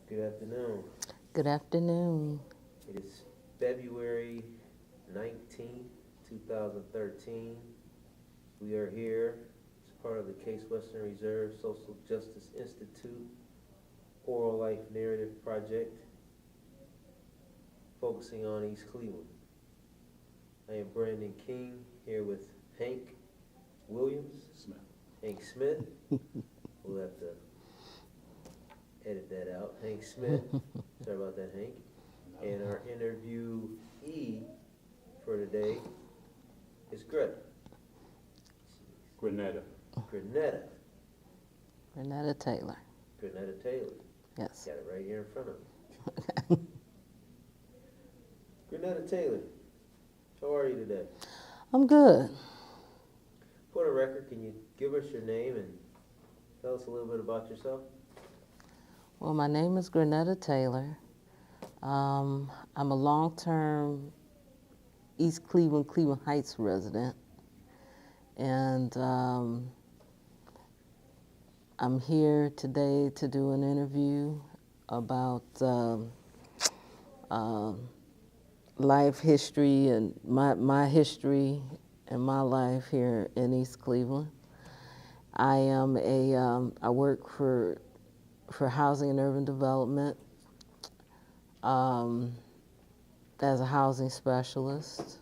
Good afternoon. Good afternoon. It is February 19th, 2013. We are here as part of the Case Western Reserve Social Justice Institute Oral Life Narrative Project, focusing on East Cleveland. I am Brandon King, here with Hank Williams. Smith. Hank Smith. We'll have to edit that out. Hank Smith. Sorry about that, Hank. And our interviewee for today is Greta. Grennetta. Grennetta. Grennetta Taylor. Grennetta Taylor. Yes. Got it right here in front of me. Grennetta Taylor, how are you today? I'm good. For the record, can you give us your name and tell us a little bit about yourself? Well, my name is Grennetta Taylor. I'm a long-term East Cleveland, Cleveland Heights resident. And I'm here today to do an interview about life history and my history and my life here in East Cleveland. I am I work for Housing and Urban Development as a housing specialist.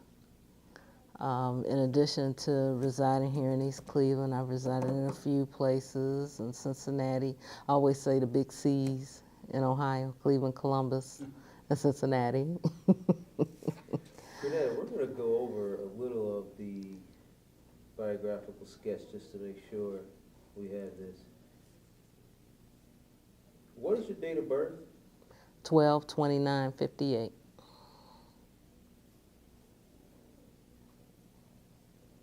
In addition to residing here in East Cleveland, I've resided in a few places in Cincinnati. I always say the big C's in Ohio: Cleveland, Columbus, and Cincinnati. Grennetta, we're going to go over a little of the biographical sketch just to make sure we have this. What is your date of birth? 12/29/58.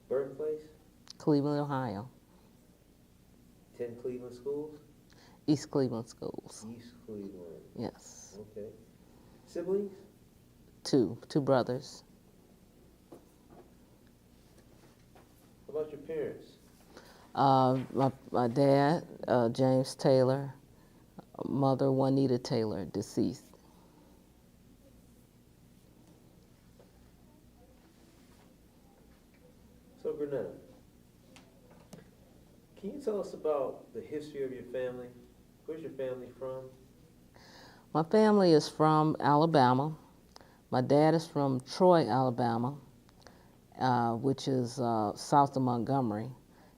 Birthplace? Cleveland, Ohio. 10 Cleveland schools? East Cleveland schools. East Cleveland. Yes. Okay. Siblings? Two brothers. How about your parents? My dad, James Taylor, mother Juanita Taylor, deceased. So, Grennetta, can you tell us about the history of your family? Where's your family from? My family is from Alabama. My dad is from Troy, Alabama, which is south of Montgomery.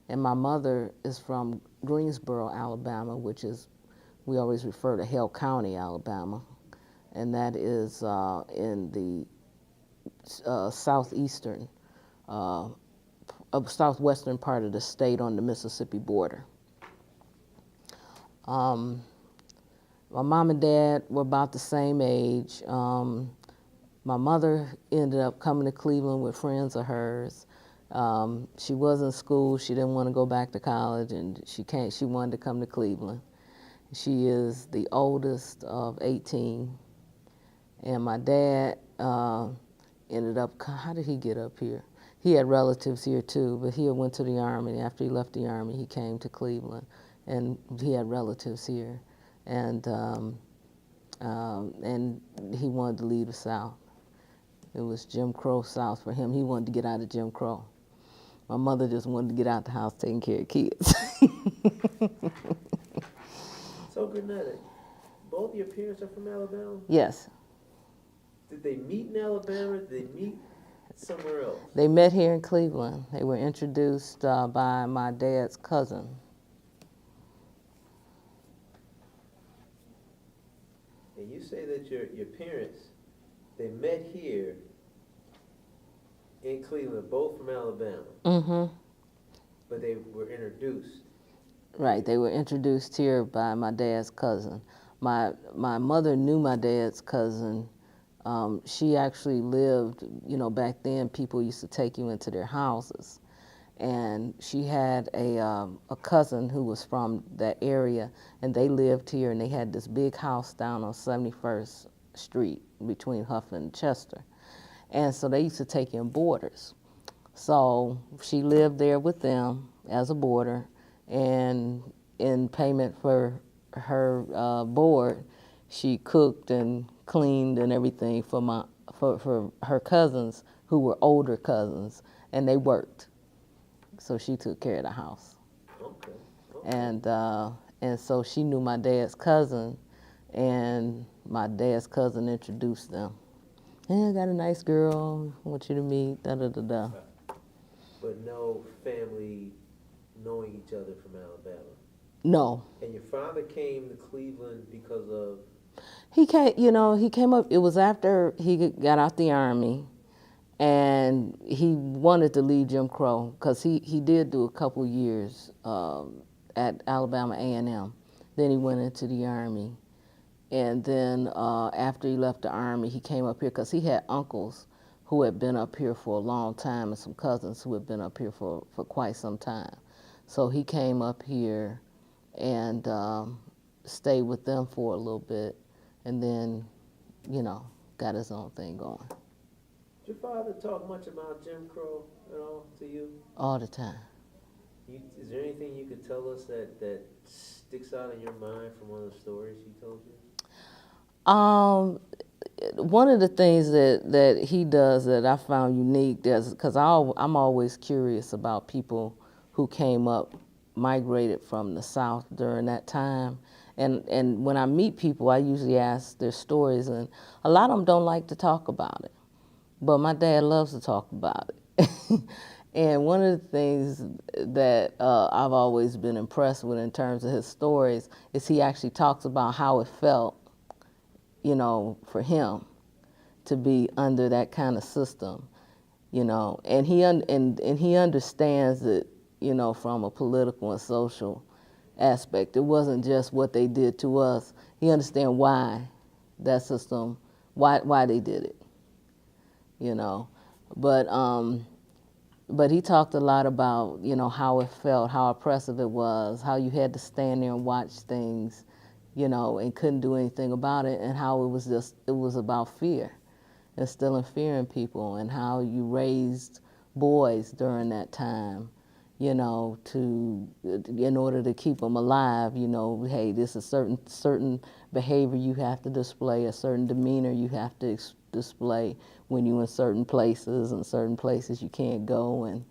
And my mother is from Greensboro, Alabama, which is, we always refer to Hale County, Alabama. And that is in the southwestern part of the state on the Mississippi border. My mom and dad were about the same age. My mother ended up coming to Cleveland with friends of hers. She was in school. She didn't want to go back to college, and she wanted to come to Cleveland. She is the oldest of 18. And my dad ended up, how did he get up here? He had relatives here too, but he went to the Army. After he left the Army, he came to Cleveland, and he had relatives here. And he wanted to leave the South. It was Jim Crow South for him. He wanted to get out of Jim Crow. My mother just wanted to get out the house taking care of kids. So, Grennetta, both your parents are from Alabama? Yes. Did they meet in Alabama? Did they meet somewhere else? They met here in Cleveland. They were introduced by my dad's cousin. And you say that your parents, they met here in Cleveland, both from Alabama. Mm-hmm. But they were introduced. Right, they were introduced here by my dad's cousin. My mother knew my dad's cousin. She actually lived, back then people used to take you into their houses. And she had a cousin who was from that area, and they lived here, and they had this big house down on 71st Street between Huff and Chester. And so they used to take in boarders. So she lived there with them as a boarder, and in payment for her board, she cooked and cleaned and everything for her cousins who were older cousins, and they worked. So she took care of the house. Okay. And so she knew my dad's cousin, and my dad's cousin introduced them. Hey, I got a nice girl. I want you to meet. Da da da da. But no family knowing each other from Alabama. No. And your father came to Cleveland because of? He came. He came up. It was after he got out the army, and he wanted to leave Jim Crow because he did do a couple years at Alabama A&M. Then he went into the army. And then after he left the army, he came up here because he had uncles who had been up here for a long time and some cousins who had been up here for quite some time. So he came up here and stayed with them for a little bit, and then, got his own thing going. Did your father talk much about Jim Crow at all to you? All the time. Is there anything you could tell us that sticks out in your mind from one of the stories he told you? One of the things that he does that I found unique, because I'm always curious about people who came up, migrated from the South during that time. And when I meet people, I usually ask their stories, and a lot of them don't like to talk about it. But my dad loves to talk about it. And one of the things that I've always been impressed with in terms of his stories is he actually talks about how it felt, for him to be under that kind of system, and he understands it, from a political and social aspect. It wasn't just what they did to us. He understands why that system, why they did it, But he talked a lot about, how it felt, how oppressive it was, how you had to stand there and watch things, and couldn't do anything about it, and how it was about fear, instilling fear in people, and how you raised boys during that time, in order to keep them alive, hey, this is certain behavior you have to display, a certain demeanor you have to display when you're in certain places, and certain places you can't go, and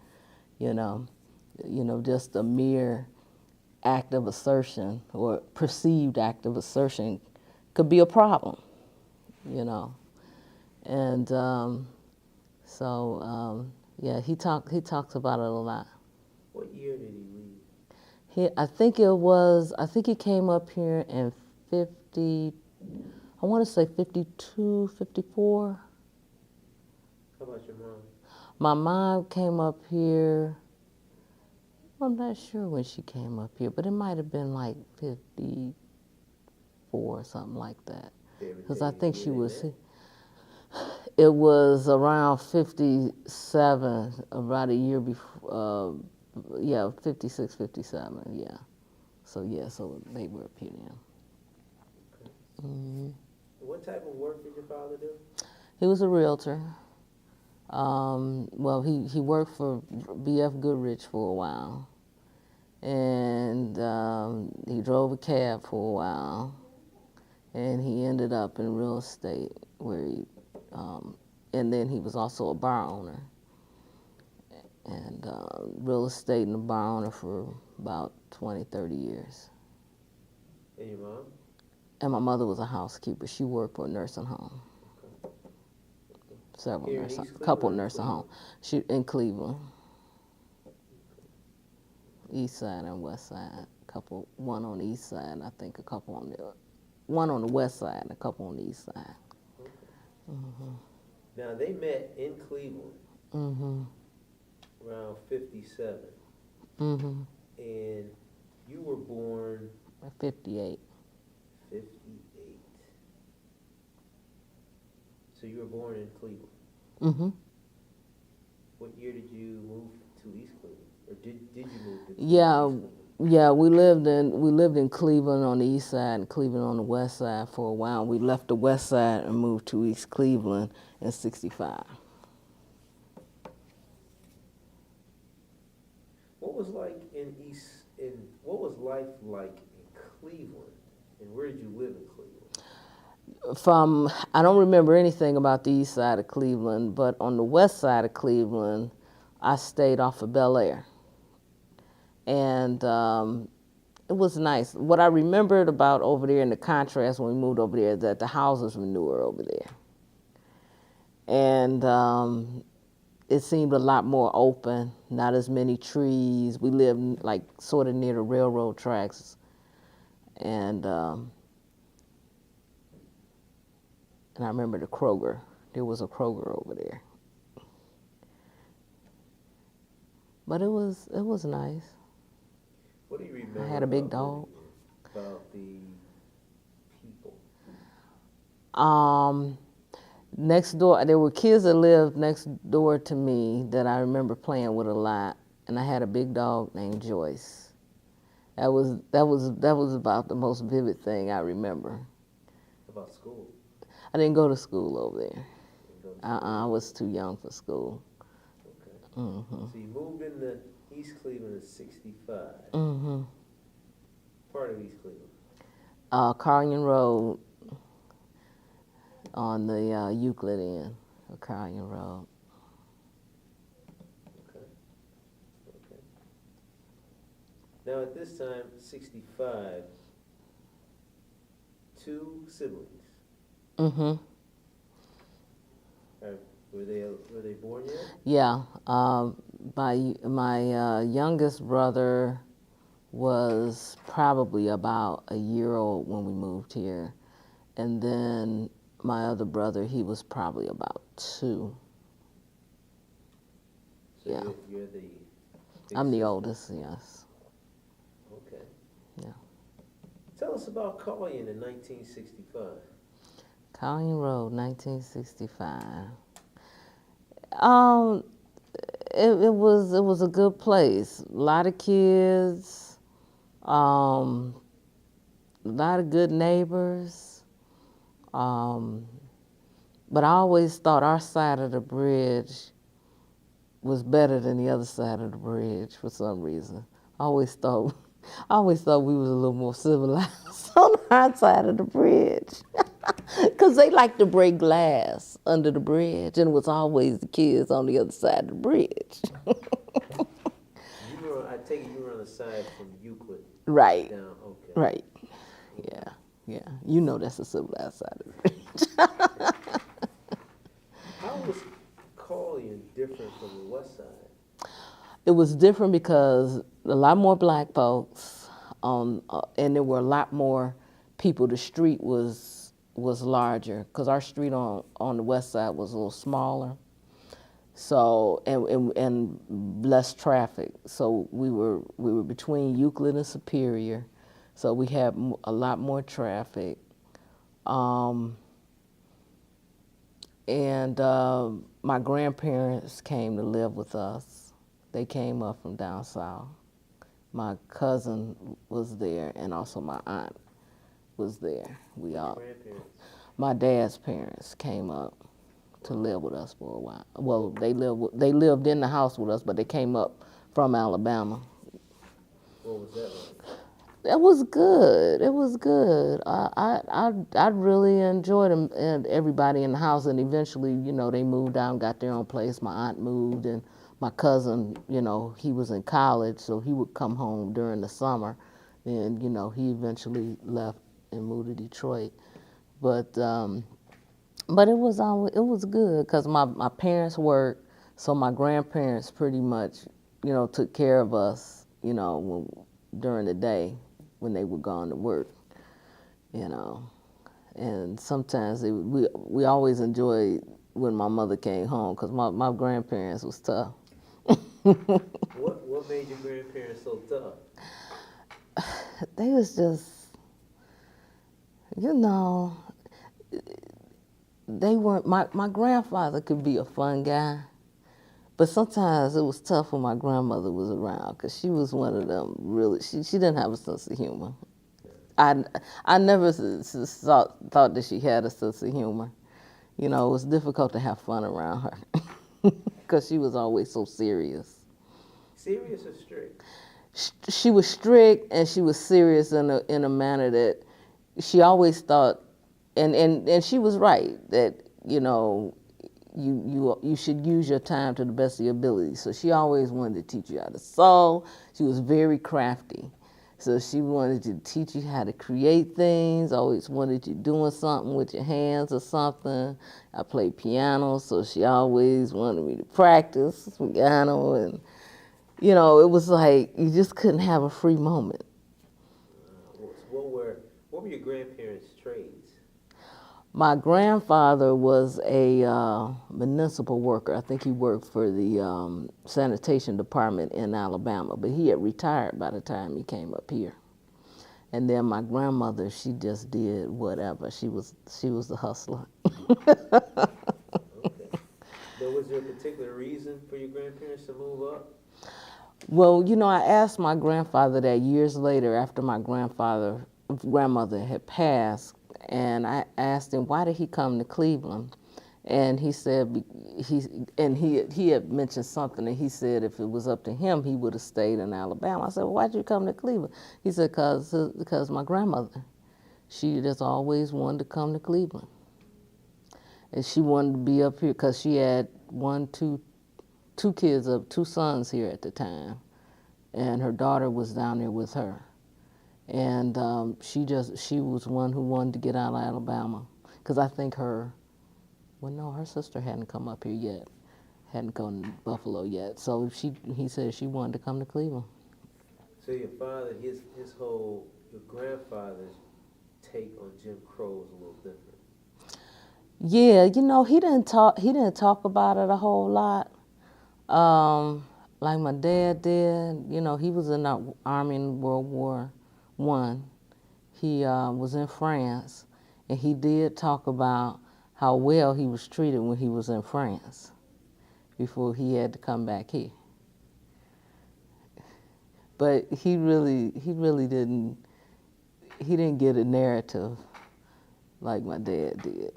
just a mere act of assertion or perceived act of assertion could be a problem, and yeah, he talks about it a lot. What year did he leave? I think he came up here in 50, I want to say 52, 54. How about your mom? My mom came up here, I'm not sure when she came up here, but it might have been like 54 or something like that. Because I think it was around 57, about a year before, 56, 57, yeah. So they were up here then. Okay. Mm-hmm. What type of work did your father do? He was a realtor. Well, he worked for B.F. Goodrich for a while, and he drove a cab for a while, and he ended up in real estate where and then he was also a bar owner, and real estate and a bar owner for about 20, 30 years. And your mom? And my mother was a housekeeper. She worked for a nursing home. Okay. Couple nursing homes. She in Cleveland, east side and west side. One on the east side, and I think one on the west side, and a couple on the east side. Okay. Mm-hmm. Now they met in Cleveland. Mm-hmm. Around 57. Mm-hmm. And you were born? 58. 58. So you were born in Cleveland? Mm-hmm. What year did you move to East Cleveland? Or did you move to East Cleveland? Yeah, we lived in Cleveland on the east side and Cleveland on the west side for a while. We left the west side and moved to East Cleveland in 65. What was life like in Cleveland? And where did you live in Cleveland? I don't remember anything about the east side of Cleveland, but on the west side of Cleveland, I stayed off of Bel Air. And it was nice. What I remembered about over there in the contrast when we moved over there, that the houses were newer over there. And it seemed a lot more open, not as many trees. We lived like sort of near the railroad tracks. And I remember the Kroger. There was a Kroger over there. But it was nice. What do you remember? I had a big dog. About the people. Next door, there were kids that lived next door to me that I remember playing with a lot, and I had a big dog named Joyce. That was about the most vivid thing I remember. About school? I didn't go to school over there. I was too young for school. Okay. Mm-hmm. So you moved into East Cleveland in '65. Mm-hmm. Part of East Cleveland? Carlion Road, on the Euclid end of Carlion Road. Okay. Okay. Now at this time, '65, 2 siblings. Mm-hmm. Were they born yet? Yeah. My youngest brother was probably about a year old when we moved here. And then my other brother, he was probably about 2. So yeah. You're the I'm the sister? oldest, yes. Okay. Yeah. Tell us about Carlion in 1965. Carlion Road, 1965. It was a good place. A lot of kids, a lot of good neighbors. But I always thought our side of the bridge was better than the other side of the bridge for some reason. I always thought we was a little more civilized on our side of the bridge. Because they like to break glass under the bridge, and it was always the kids on the other side of the bridge. I take it you were on the side from Euclid. Right. Down, okay. Right. Yeah. You know that's the civilized side of the bridge. How was Carlion different from the west side? It was different because a lot more black folks, and there were a lot more people. The street was larger because our street on the west side was a little smaller. So and less traffic. So we were between Euclid and Superior, so we had a lot more traffic. And my grandparents came to live with us. They came up from down south. My cousin was there, and also my aunt was there. Grandparents? My dad's parents came up to live with us for a while. Well, they lived in the house with us, but they came up from Alabama. What was that like? It was good. It was good. I really enjoyed them and everybody in the house. And eventually, they moved out and got their own place. My aunt moved, and my cousin, he was in college, so he would come home during the summer. And he eventually left and moved to Detroit. But it was good because my parents worked, so my grandparents pretty much, took care of us, during the day when they were gone to work, And sometimes we always enjoyed when my mother came home because my grandparents was tough. What made your grandparents so tough? They was just, they weren't, my grandfather could be a fun guy, but sometimes it was tough when my grandmother was around because she was one of them really, she didn't have a sense of humor. I never thought that she had a sense of humor. It was difficult to have fun around her because she was always so serious. Serious or strict? She was strict and she was serious in a manner that she always thought and she was right that, you know, you should use your time to the best of your ability. So she always wanted to teach you how to sew. She was very crafty. So she wanted to teach you how to create things, always wanted you doing something with your hands or something. I played piano, so she always wanted me to practice piano. And, you know, it was like you just couldn't have a free moment. What were your grandparents' trades? My grandfather was a municipal worker. I think he worked for the sanitation department in Alabama, but he had retired by the time he came up here. And then my grandmother, she just did whatever. She was a hustler. Okay. But was there a particular reason for your grandparents to move up? Well, you know, I asked my grandfather that years later after my grandmother had passed, and I asked him, why did he come to Cleveland? And he said, he had mentioned something, and he said if it was up to him, he would have stayed in Alabama. I said, well, why'd you come to Cleveland? He said, because my grandmother, she just always wanted to come to Cleveland. And she wanted to be up here because she had two sons here at the time, and her daughter was down there with her. And she was one who wanted to get out of Alabama, because I think her sister hadn't come up here yet, hadn't gone to Buffalo yet. So he said she wanted to come to Cleveland. So your father, your grandfather's take on Jim Crow was a little different. Yeah, you know, he didn't talk about it a whole lot, like my dad did. You know, he was in the army in World War I. He was in France, and he did talk about how well he was treated when he was in France before he had to come back here. But he really didn't get a narrative like my dad did.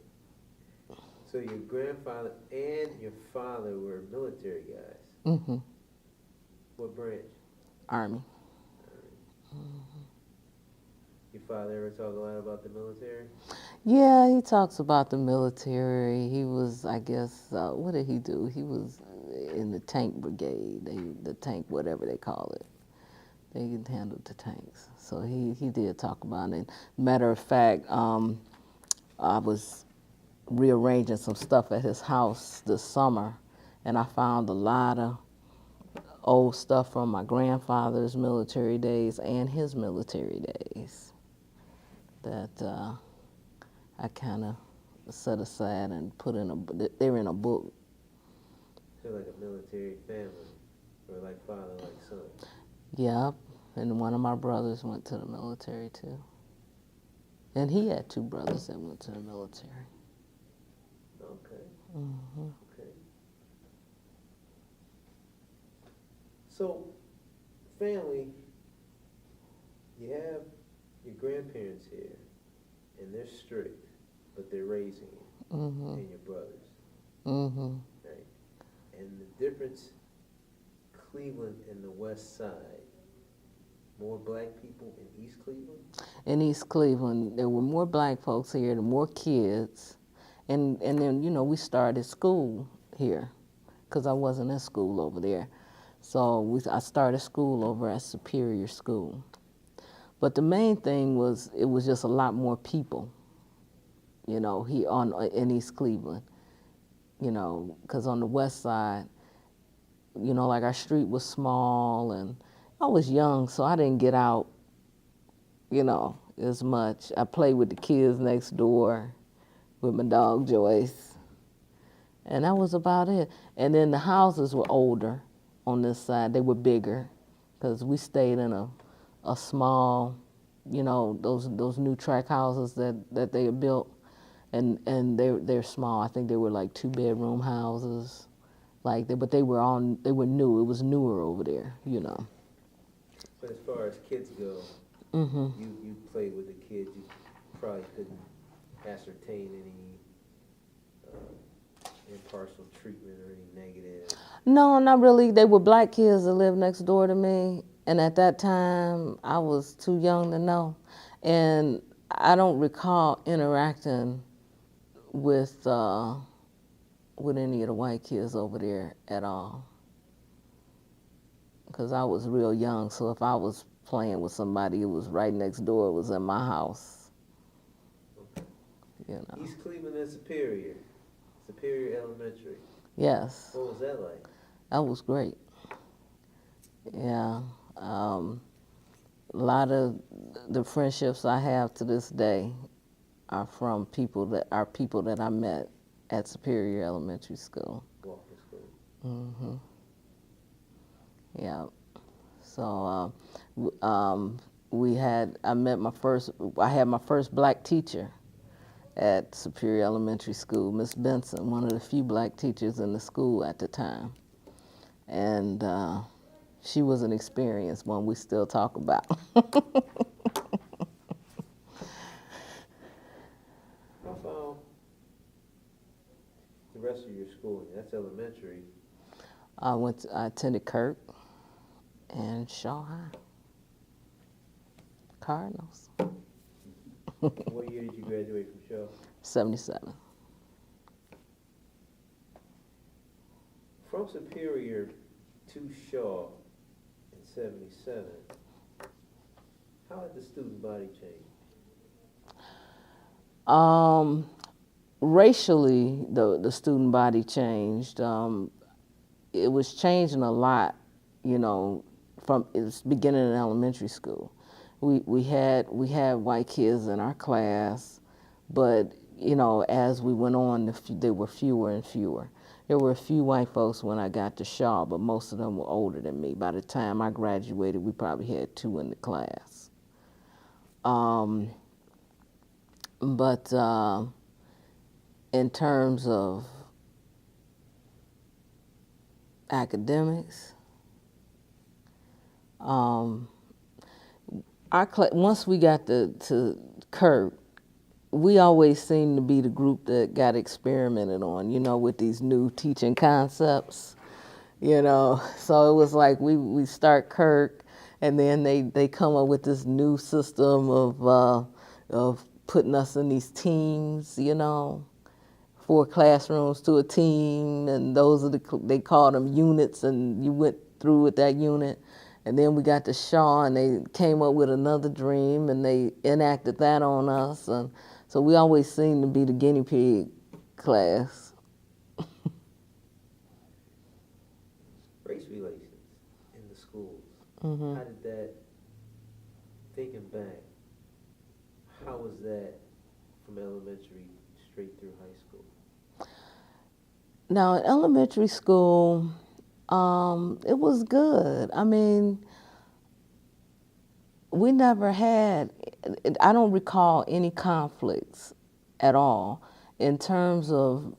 So your grandfather and your father were military guys. Mm-hmm. What branch? Army. Mm-hmm. Your father ever talk a lot about the military? Yeah, he talks about the military. He was, I guess, what did he do? He was in the tank brigade, the tank, whatever they call it. They handled the tanks. So he did talk about it. Matter of fact, I was rearranging some stuff at his house this summer, and I found a lot of old stuff from my grandfather's military days and his military days that I kind of set aside and put they're in a book. So like a military family, or like father, like son. Yep, and one of my brothers went to the military too. And he had two brothers that went to the military. Okay. Mm-hmm. Okay. So, family, you have your grandparents here, and they're strict, but they're raising you Mm-hmm. and your brothers. Mm-hmm. Right? And the difference, Cleveland and the West Side, more black people in East Cleveland? In East Cleveland, there were more black folks here, and more kids. And then, you know, we started school here because I wasn't in school over there. So I started school over at Superior School. But the main thing was it was just a lot more people, you know, in East Cleveland, you know, because on the West Side, you know, like our street was small, and I was young, so I didn't get out, you know, as much. I played with the kids next door with my dog Joyce, and that was about it. And then the houses were older on this side. They were bigger because we stayed in a small, you know, those new track houses that they had built, and they're small. I think they were like 2-bedroom houses, but they were new. It was newer over there, you know. But as far as kids go, Mm-hmm. you played with the kids. You probably couldn't ascertain any impartial treatment or any negative. No, not really. They were black kids that lived next door to me, and at that time I was too young to know. And I don't recall interacting with any of the white kids over there at all, because I was real young. So if I was playing with somebody, it was right next door. It was in my house. You know. East Cleveland and Superior Elementary. Yes. What was that like? That was great. Yeah. A lot of the friendships I have to this day are from people that I met at Superior Elementary School. Walker School. Mhm. Yeah. So I had my first black teacher at Superior Elementary School, Miss Benson, one of the few black teachers in the school at the time. And she was an experienced one we still talk about. How about the rest of your schooling? That's elementary. I attended Kirk and Shaw High. Cardinals. What year did you graduate from Shaw? 77. From Superior to Shaw in 77, how had the student body changed? Racially, the student body changed. It was changing a lot, you know, from its beginning in elementary school. We had white kids in our class, but you know, as we went on, there were fewer and fewer. There were a few white folks when I got to Shaw, but most of them were older than me. By the time I graduated, we probably had 2 in the class. But in terms of academics, once we got to Kirk, we always seemed to be the group that got experimented on, you know, with these new teaching concepts, you know. So it was like we start Kirk, and then they come up with this new system of putting us in these teams, you know, 4 classrooms to a team, and those are they called them units, and you went through with that unit. And then we got to Shaw, and they came up with another dream, and they enacted that on us. And so we always seemed to be the guinea pig class. Race relations in the schools. Mm-hmm. How did that, thinking back, how was that from elementary straight through high school? Now, in elementary school, it was good. I mean, we never had, I don't recall any conflicts at all in terms of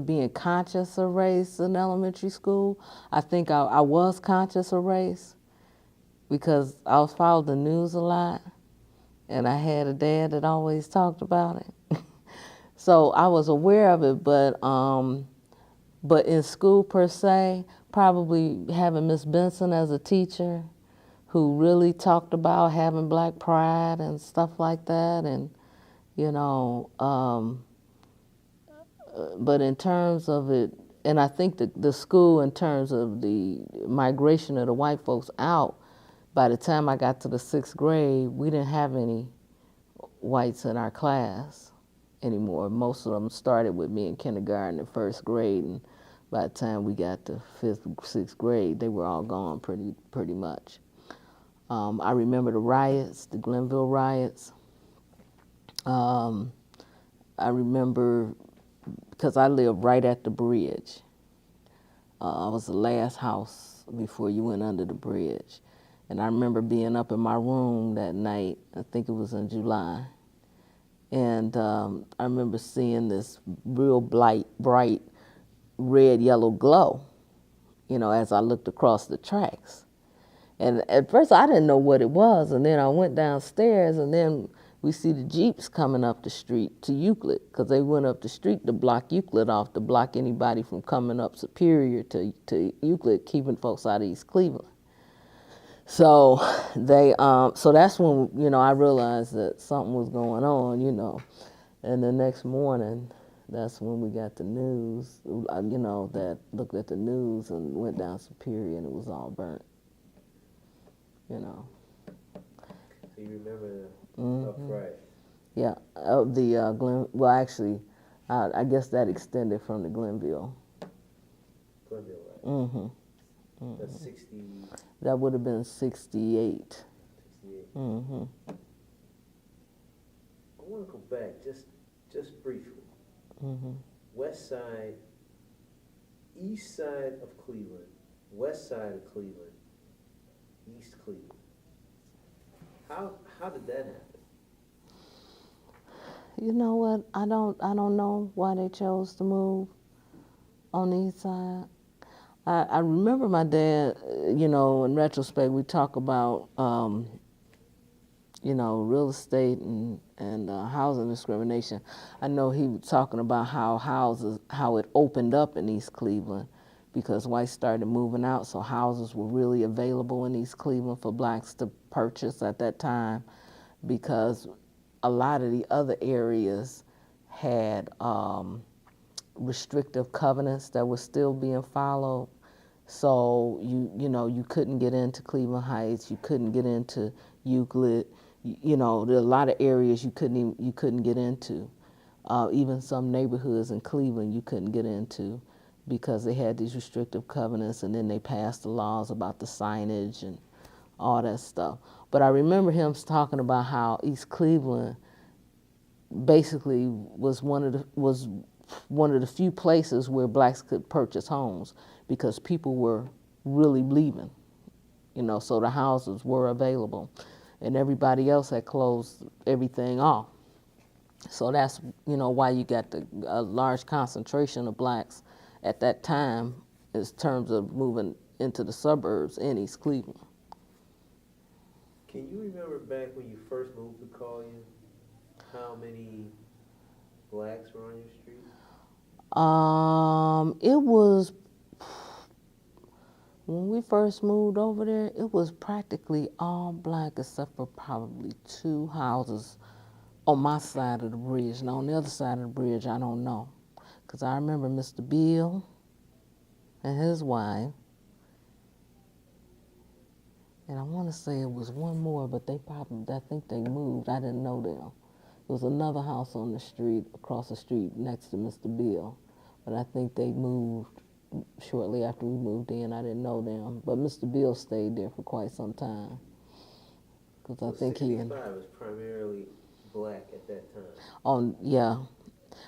being conscious of race in elementary school. I think I was conscious of race because I was following the news a lot, and I had a dad that always talked about it. So I was aware of it, but in school per se, probably having Miss Benson as a teacher who really talked about having black pride and stuff like that, and you know, but in terms of it, and I think the school, in terms of the migration of the white folks out, by the time I got to the 6th grade, we didn't have any whites in our class anymore. Most of them started with me in kindergarten and 1st grade, and by the time we got to 5th, 6th grade, they were all gone pretty much. I remember the riots, the Glenville riots. I remember, because I lived right at the bridge. I was the last house before you went under the bridge. And I remember being up in my room that night, I think it was in July, and I remember seeing this real bright red, yellow glow, you know, as I looked across the tracks. And at first I didn't know what it was, and then I went downstairs, and then we see the Jeeps coming up the street to Euclid, because they went up the street to block Euclid off, to block anybody from coming up Superior to Euclid, keeping folks out of East Cleveland. So so that's when, I realized that something was going on. And the next morning, that's when we got the news, that looked at the news and went down Superior and it was all burnt, you know. So you remember the Mm-hmm. uprising? Yeah, of the well, actually, I guess that extended from the Glenville. Glenville, right? Mm-hmm. That's 60, That would have been 68. 68. Mm-hmm. I want to go back just briefly. Mm-hmm. West side, east side of Cleveland, west side of Cleveland, East Cleveland. How did that happen? You know what? I don't know why they chose to move on the east side. I remember my dad, in retrospect, we talk about, real estate and housing discrimination. I know he was talking about how it opened up in East Cleveland because whites started moving out, so houses were really available in East Cleveland for blacks to purchase at that time because a lot of the other areas had restrictive covenants that were still being followed. So you couldn't get into Cleveland Heights, you couldn't get into Euclid. There are a lot of areas you couldn't get into. Even some neighborhoods in Cleveland you couldn't get into because they had these restrictive covenants, and then they passed the laws about the signage and all that stuff. But I remember him talking about how East Cleveland basically was one of the few places where blacks could purchase homes because people were really leaving, so the houses were available and everybody else had closed everything off. So that's, why you got a large concentration of blacks at that time in terms of moving into the suburbs in East Cleveland. Can you remember back when you first moved to Collier, how many blacks were on your street? It was, when we first moved over there, it was practically all black except for probably two houses on my side of the bridge. Now, on the other side of the bridge, I don't know. Because I remember Mr. Bill and his wife, and I want to say it was one more, but I think they moved. I didn't know them. There was another house on the street, across the street, next to Mr. Bill, but I think they moved shortly after we moved in. I didn't know them, but Mr. Bill stayed there for quite some time. Because So I think 65 was primarily black at that time. yeah,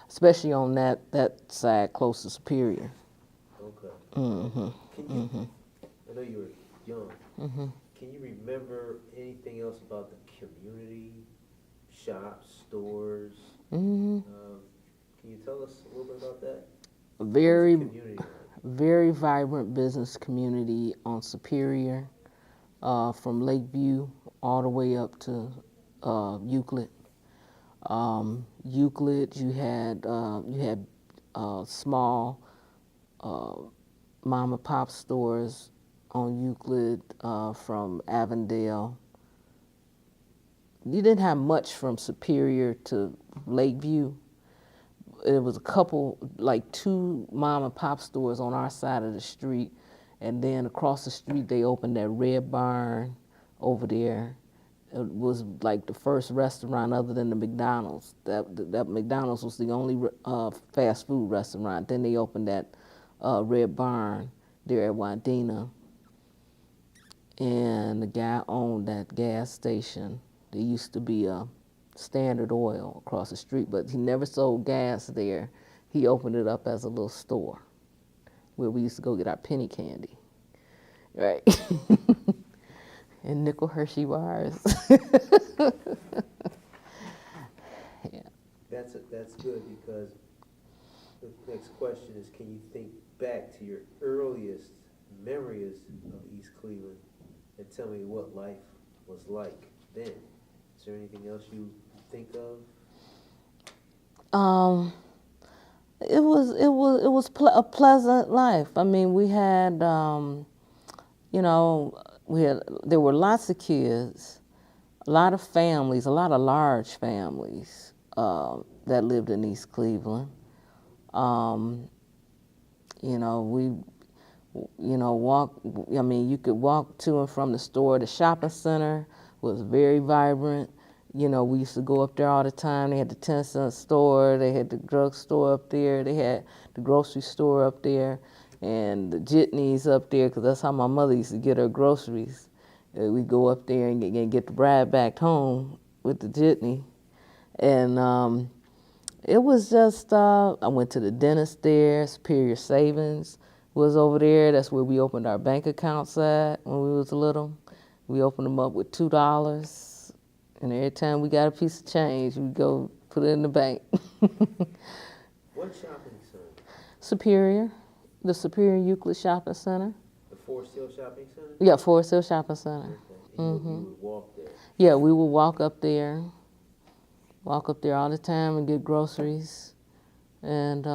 especially on that side close to Superior. Okay. Mm-hmm. Can you? I know you were young. Mm-hmm. Can you remember anything else about the community, shops, stores? Mm-hmm. Can you tell us a little bit about that? Very, Community like? very vibrant business community on Superior, from Lakeview all the way up to Euclid. Euclid, you had small mom and pop stores on Euclid from Avondale. You didn't have much from Superior to Lakeview. It was a couple, like two mom and pop stores on our side of the street, and then across the street they opened that Red Barn over there. It was like the first restaurant other than the McDonald's. That McDonald's was the only fast food restaurant. Then they opened that Red Barn there at Wadena, and the guy owned that gas station. There used to be a Standard Oil across the street, but he never sold gas there. He opened it up as a little store where we used to go get our penny candy, right? And nickel Hershey bars. Yeah. That's good because the next question is, can you think back to your earliest memories of East Cleveland and tell me what life was like then? Is there anything else you think of? It was a pleasant life. I mean, we had, there were lots of kids, a lot of families, a lot of large families that lived in East Cleveland. Um, you know, you could walk to and from the store. The shopping center was very vibrant. You know, we used to go up there all the time. They had the 10-cent store, they had the drugstore up there, they had the grocery store up there, and the jitneys up there, because that's how my mother used to get her groceries. We'd go up there and get the bride back home with the jitney. And it was just, I went to the dentist there. Superior Savings was over there. That's where we opened our bank accounts at when we was little. We opened them up with $2, and every time we got a piece of change, we'd go put it in the bank. What shopping center? Superior, the Superior Euclid Shopping Center. The Forest Hill Shopping Center? Yeah, Forest Hill Shopping Center. Okay. And you would walk there? Yeah, we would walk up there all the time and get groceries, and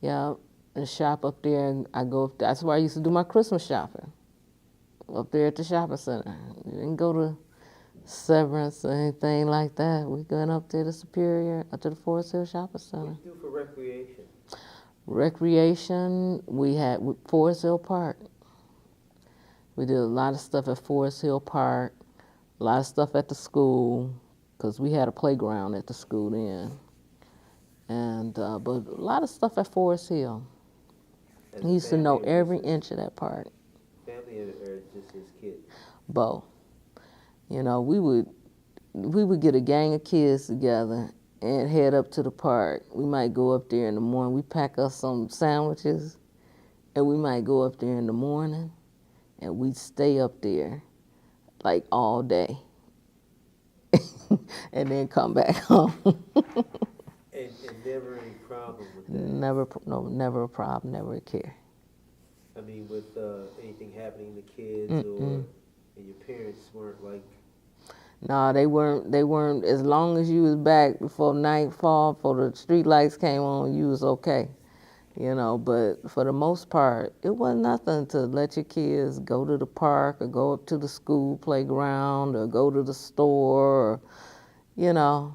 yeah, and shop up there. And I go up there. That's where I used to do my Christmas shopping, up there at the shopping center. We didn't go to Severance or anything like that. We went up to the Superior, up to the Forest Hill Shopping Center. What did you do for recreation? Recreation, we had Forest Hill Park. We did a lot of stuff at Forest Hill Park, a lot of stuff at the school, because we had a playground at the school then. And but a lot of stuff at Forest Hill. We used to know every inch of that park. Family or just as kids? Both. You know, we would get a gang of kids together and head up to the park. We might go up there in the morning. We pack us some sandwiches, and we might go up there in the morning, and we'd stay up there like all day, and then come back home. and never any problem with that? Never a problem, never a care. I mean, with anything happening to kids, or and your parents weren't like? No, they weren't. As long as you was back before nightfall, before the street lights came on, you was okay. You know, but for the most part, it wasn't nothing to let your kids go to the park or go up to the school playground or go to the store, or, you know.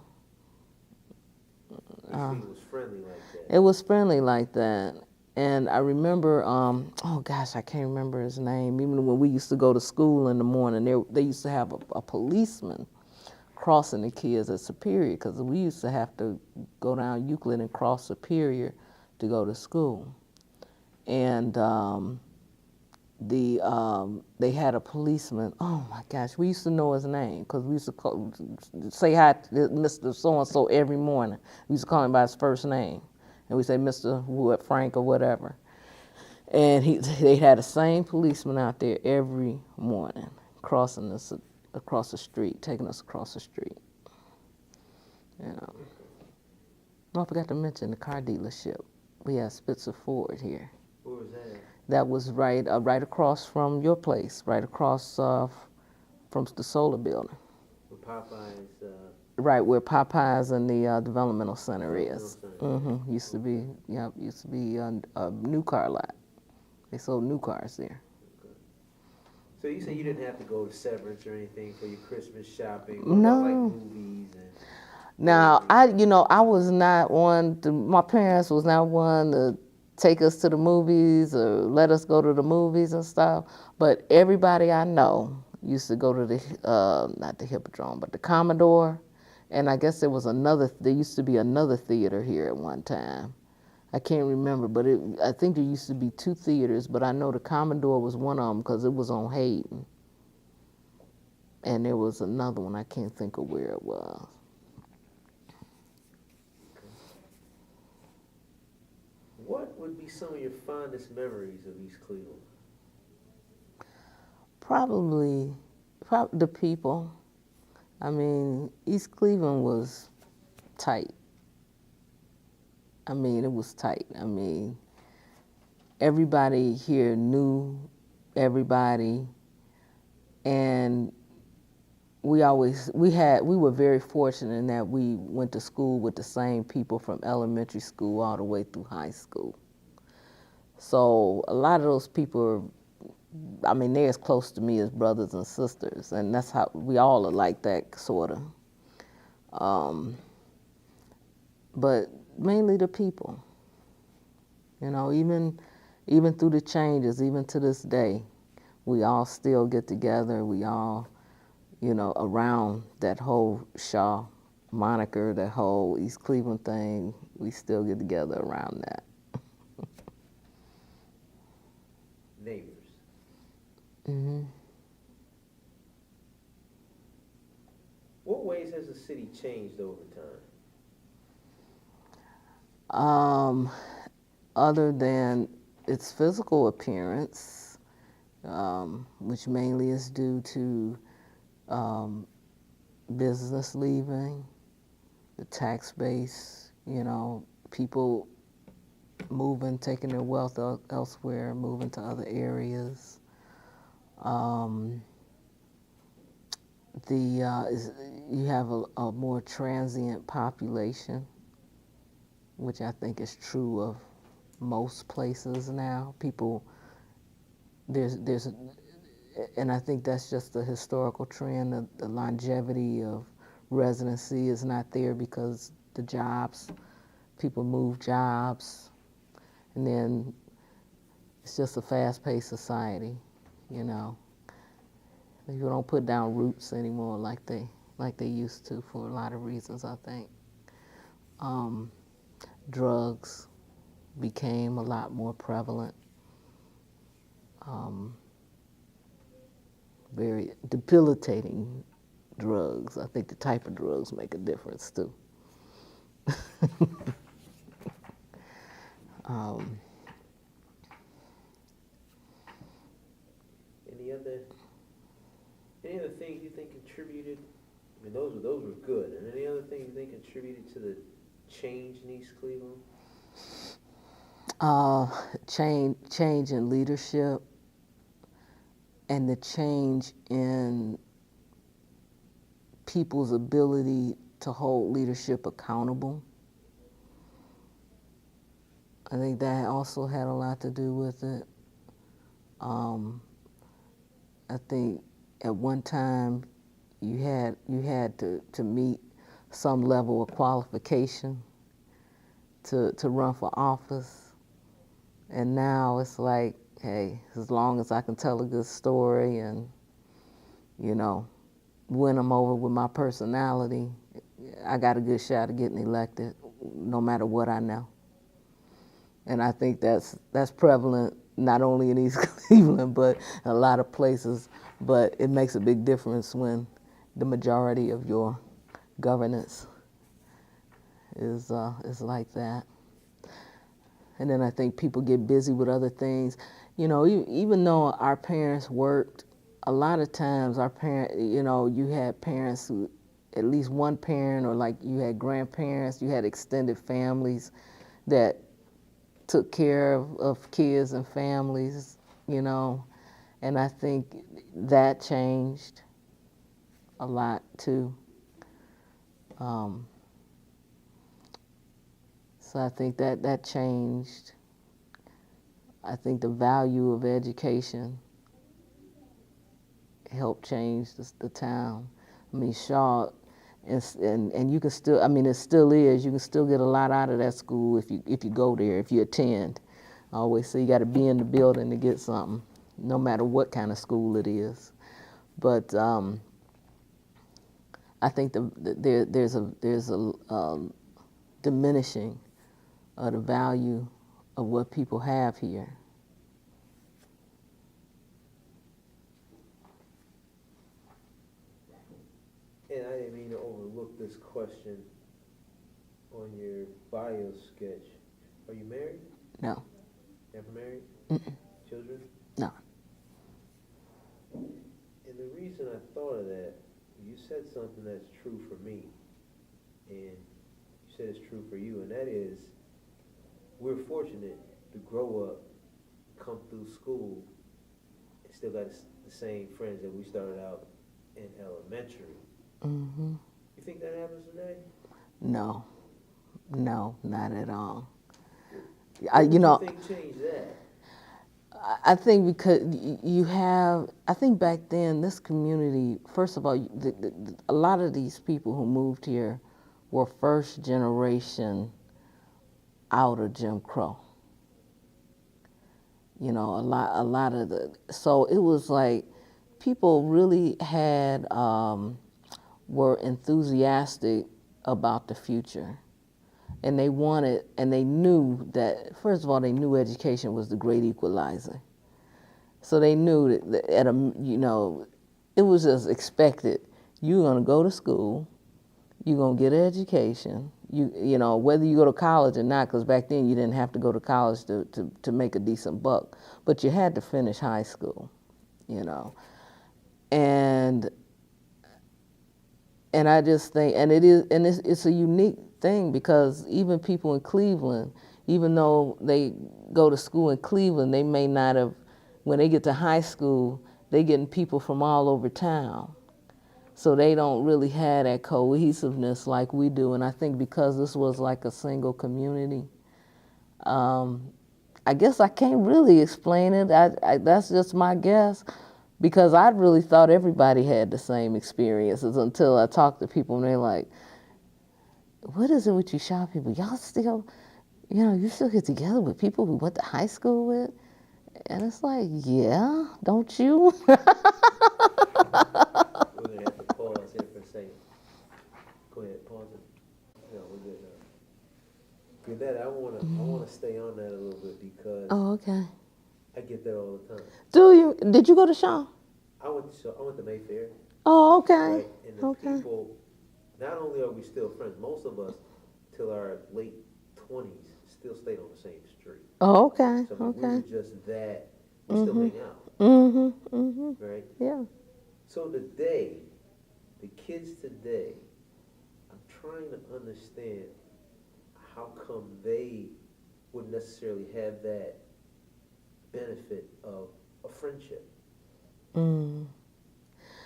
It was friendly like that. It was friendly like that. And I remember, oh gosh, I can't remember his name. Even when we used to go to school in the morning, they used to have a policeman crossing the kids at Superior, because we used to have to go down Euclid and cross Superior to go to school. And they had a policeman. Oh my gosh, we used to know his name, because we used to say hi to Mr. So-and-so every morning. We used to call him by his first name. And we say, Mr. Frank or whatever. And they had the same policeman out there every morning, crossing us across the street, taking us across the street. You know. Oh, I forgot to mention the car dealership. We had Spitzer Ford here. Where was that? That was right across from your place, right across from the solar building. Where Popeyes. Right where Popeyes and the developmental center is. Used to be a new car lot. They sold new cars there. Okay. So you said you didn't have to go to Severance or anything for your Christmas shopping? What No. about, like, movies and? Now I was not one. My parents was not one to take us to the movies or let us go to the movies and stuff. But everybody I know used to go to the not the Hippodrome, but the Commodore. And I guess there used to be another theater here at one time. I can't remember, but I think there used to be two theaters, but I know the Commodore was one of them because it was on Hayden. And there was another one, I can't think of where it was. What would be some of your fondest memories of East Cleveland? Probably the people. I mean, East Cleveland was tight. I mean, it was tight. I mean, everybody here knew everybody, and we were very fortunate in that we went to school with the same people from elementary school all the way through high school. So a lot of those people I mean, they're as close to me as brothers and sisters, and that's how we all are like that, sort of. But mainly the people, even through the changes, even to this day, we all still get together. We all, around that whole Shaw moniker, that whole East Cleveland thing, we still get together around that. Neighbors. Mm-hmm. What ways has the city changed over time? Other than its physical appearance, which mainly is due to business leaving, the tax base, people moving, taking their wealth elsewhere, moving to other areas. You have a more transient population, which I think is true of most places now. People, and I think that's just a historical trend. The longevity of residency is not there because the jobs, people move jobs, and then it's just a fast-paced society, you know. People don't put down roots anymore like they used to for a lot of reasons, I think. Drugs became a lot more prevalent. Very debilitating drugs. I think the type of drugs make a difference too. Any other things you think contributed? I mean, those were good. And any other things you think contributed to the change in East Cleveland? Change in leadership and the change in people's ability to hold leadership accountable. I think that also had a lot to do with it. I think at one time you had to meet some level of qualification to run for office. And now it's like, hey, as long as I can tell a good story and, win them over with my personality, I got a good shot of getting elected, no matter what I know. And I think that's prevalent not only in East Cleveland, but a lot of places. But it makes a big difference when the majority of your governance is like that. And then I think people get busy with other things. Even though our parents worked, a lot of times our parents, you had parents who, at least one parent, or like you had grandparents, you had extended families that took care of kids and families, and I think that changed a lot too. So I think that changed. I think the value of education helped change the town. I mean, Shaw, and you can still, I mean, it still is, you can still get a lot out of that school if you go there, if you attend. I always say you got to be in the building to get something, no matter what kind of school it is. But I think there's a diminishing of the value of what people have here. And I didn't mean to overlook this question on your bio sketch. Are you married? No. Never married? Mm-mm. Children? No. And the reason I thought of that, you said something that's true for me, and you said it's true for you, and that is, we're fortunate to grow up, come through school, and still got the same friends that we started out in elementary. Mm-hmm. You think that happens today? No, not at all. What do you think changed that? I think because you have, I think back then this community, first of all, a lot of these people who moved here were first generation out of Jim Crow. You know, a lot of the, so it was like people really had, were enthusiastic about the future. And they wanted, and they knew that, first of all, they knew education was the great equalizer. So they knew that at a, you know, it was just expected. You're gonna go to school, you're gonna get an education, you know, whether you go to college or not, because back then you didn't have to go to college to make a decent buck, but you had to finish high school, you know. And I just think, and it's a unique thing because even people in Cleveland, even though they go to school in Cleveland, they may not have, when they get to high school, they getting people from all over town. So they don't really have that cohesiveness like we do. And I think because this was like a single community, I guess I can't really explain it. That's just my guess. Because I really thought everybody had the same experiences until I talked to people and they're like, what is it with you shy people? Y'all still, you know, you still get together with people who went to high school with? And it's like, yeah, don't you? We're gonna have to pause here for a second. Go ahead, pause it. No, we're good now. Grennetta, I wanna stay on that a little bit because Oh, okay. I get that all the time. Do you? Did you go to Shaw? I went to Mayfair, Oh, okay. right? And the Okay. people, not only are we still friends, most of us till our late 20s still stayed on the same street. Oh, okay. So I mean, we Okay. were just that. We still hang out, Mm-hmm. Mm-hmm. right? Yeah. So today, the kids today, I'm trying to understand how come they wouldn't necessarily have that benefit of a friendship. Mm.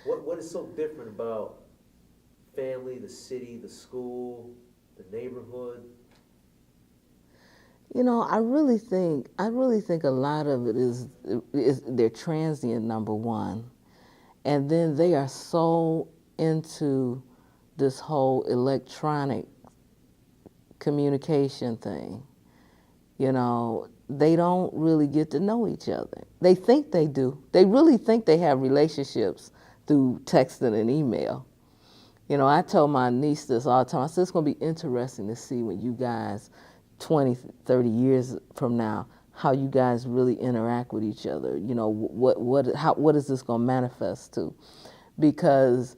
What is so different about family, the city, the school, the neighborhood? You know, I really think a lot of it is they're transient, number one, and then they are so into this whole electronic communication thing. You know, they don't really get to know each other. They think they do. They really think they have relationships through texting and email. You know, I tell my niece this all the time. I said, it's going to be interesting to see when you guys, 20, 30 years from now, how you guys really interact with each other. You know, what is this going to manifest to? Because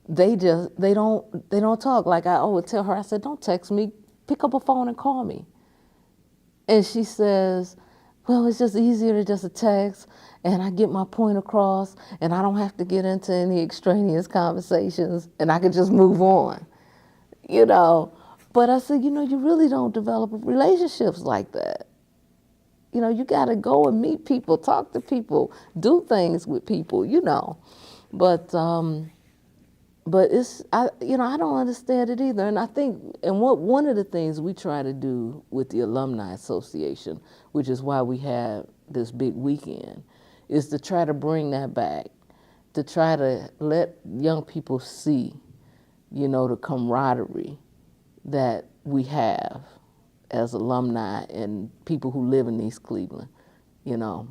they don't talk. Like I always tell her, I said, don't text me, pick up a phone and call me. And she says, well, it's just easier to just a text, and I get my point across, and I don't have to get into any extraneous conversations, and I can just move on, you know. But I said, you know, you really don't develop relationships like that. You know, you got to go and meet people, talk to people, do things with people, you know. But it's, you know, I don't understand it either. And I think, and one of the things we try to do with the Alumni Association, which is why we have this big weekend, is to try to bring that back, to try to let young people see, you know, the camaraderie that we have as alumni and people who live in East Cleveland, you know,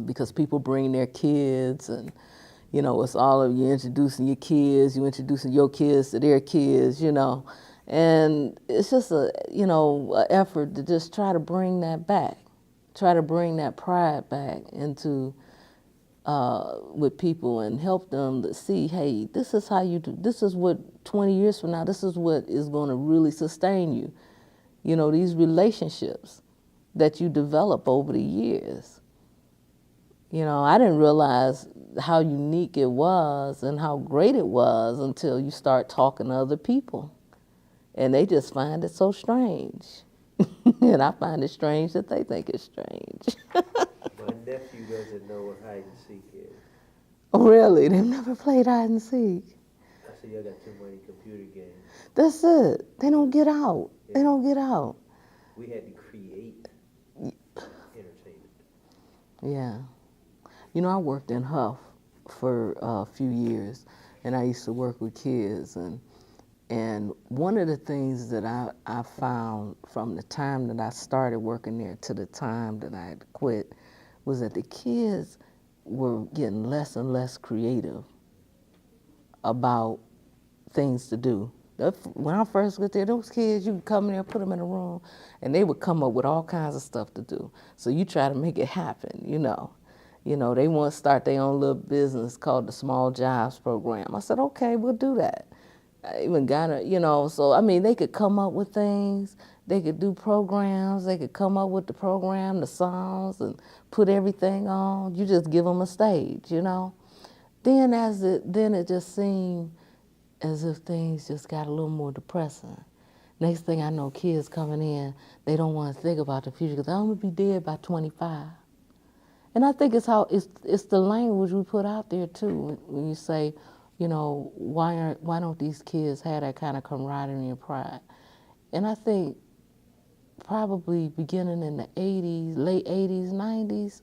because people bring their kids and, you know, it's all of you introducing your kids, you introducing your kids to their kids, you know. And it's just a, you know, an effort to just try to bring that back, try to bring that pride back into, with people and help them to see, hey, this is how you do, this is what 20 years from now, this is what is going to really sustain you. You know, these relationships that you develop over the years. You know, I didn't realize how unique it was and how great it was until you start talking to other people. And they just find it so strange. And I find it strange that they think it's strange. My nephew doesn't know what hide and seek is. Oh, really? They've never played hide and seek. I said, y'all got too many computer games. That's it. They don't get out. Yeah. They don't get out. We had to create entertainment. Yeah. You know, I worked in Huff for a few years, and I used to work with kids. And one of the things that I found from the time that I started working there to the time that I had quit was that the kids were getting less and less creative about things to do. When I first got there, those kids, you could come in there, put them in a room, and they would come up with all kinds of stuff to do. So you try to make it happen, you know. You know, they want to start their own little business called the Small Jobs Program. I said, okay, we'll do that. I even got it, you know, so I mean, they could come up with things, they could do programs, they could come up with the program, the songs, and put everything on. You just give them a stage, you know. Then it just seemed as if things just got a little more depressing. Next thing I know, kids coming in, they don't want to think about the future because I'm gonna be dead by 25. And I think it's the language we put out there too. When you say, you know, why don't these kids have that kind of camaraderie and pride? And I think probably beginning in the 80s, late 80s, 90s,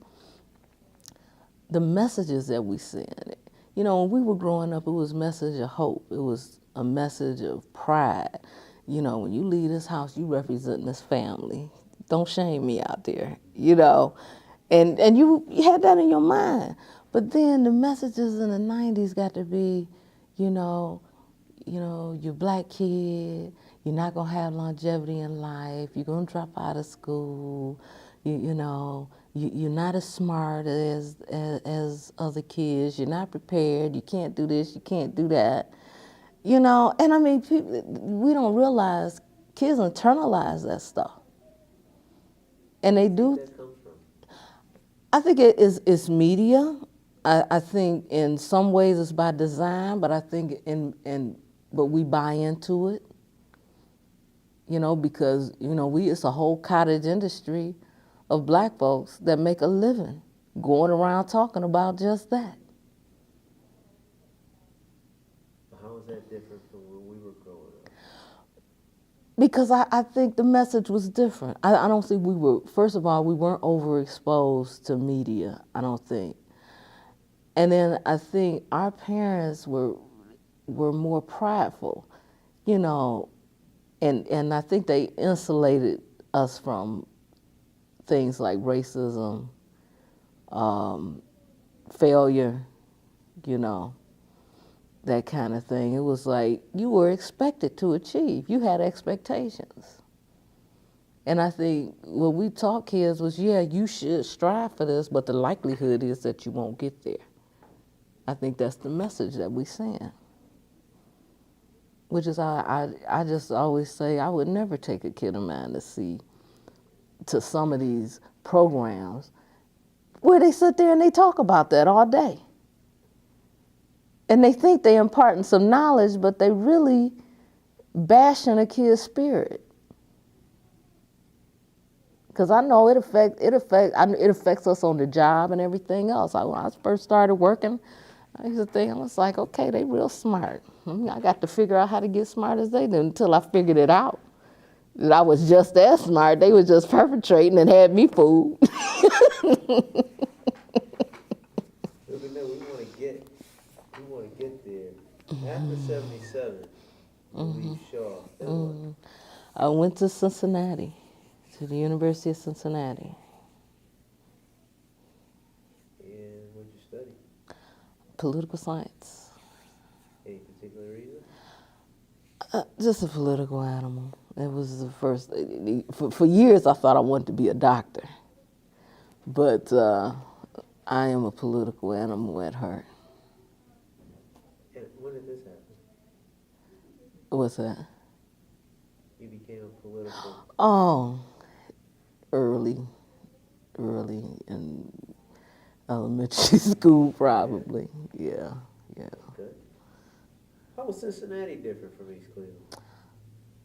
the messages that we send. You know, when we were growing up, it was a message of hope. It was a message of pride. You know, when you leave this house, you represent this family. Don't shame me out there, you know. And you had that in your mind. But then the messages in the 90s got to be, you know, you're a black kid, you're not gonna have longevity in life, you're gonna drop out of school, you're not as smart as other kids, you're not prepared, you can't do this, you can't do that. You know, and I mean, we don't realize kids internalize that stuff. And they do. Where did that come from? I think it's media. I think in some ways it's by design, but I think but we buy into it. You know, because it's a whole cottage industry of black folks that make a living going around talking about just that. How is that different from when we were growing up? Because I think the message was different. I don't think first of all, we weren't overexposed to media, I don't think. And then I think our parents were more prideful, you know, and I think they insulated us from things like racism, failure, you know, that kind of thing. It was like you were expected to achieve. You had expectations. And I think what we taught kids was, yeah, you should strive for this, but the likelihood is that you won't get there. I think that's the message that we send. Which is I just always say I would never take a kid of mine to some of these programs where they sit there and they talk about that all day. And they think they're imparting some knowledge, but they really bashing a kid's spirit. Because I know it affects us on the job and everything else. When I first started working, I used to think, I was like, okay, they real smart. I got to figure out how to get smart as they do until I figured it out. That I was just as smart. They was just perpetrating and had me fooled. We want to get there. After 77, leave Shaw. I went to Cincinnati, to the University of Cincinnati. And what did you study? Political science. Any particular reason? Just a political animal. It was the first. For years, I thought I wanted to be a doctor, but I am a political animal at heart. And when did this happen? What's that? You became a political. Oh, early in elementary school, probably. Yeah. Good. How was Cincinnati different from East Cleveland?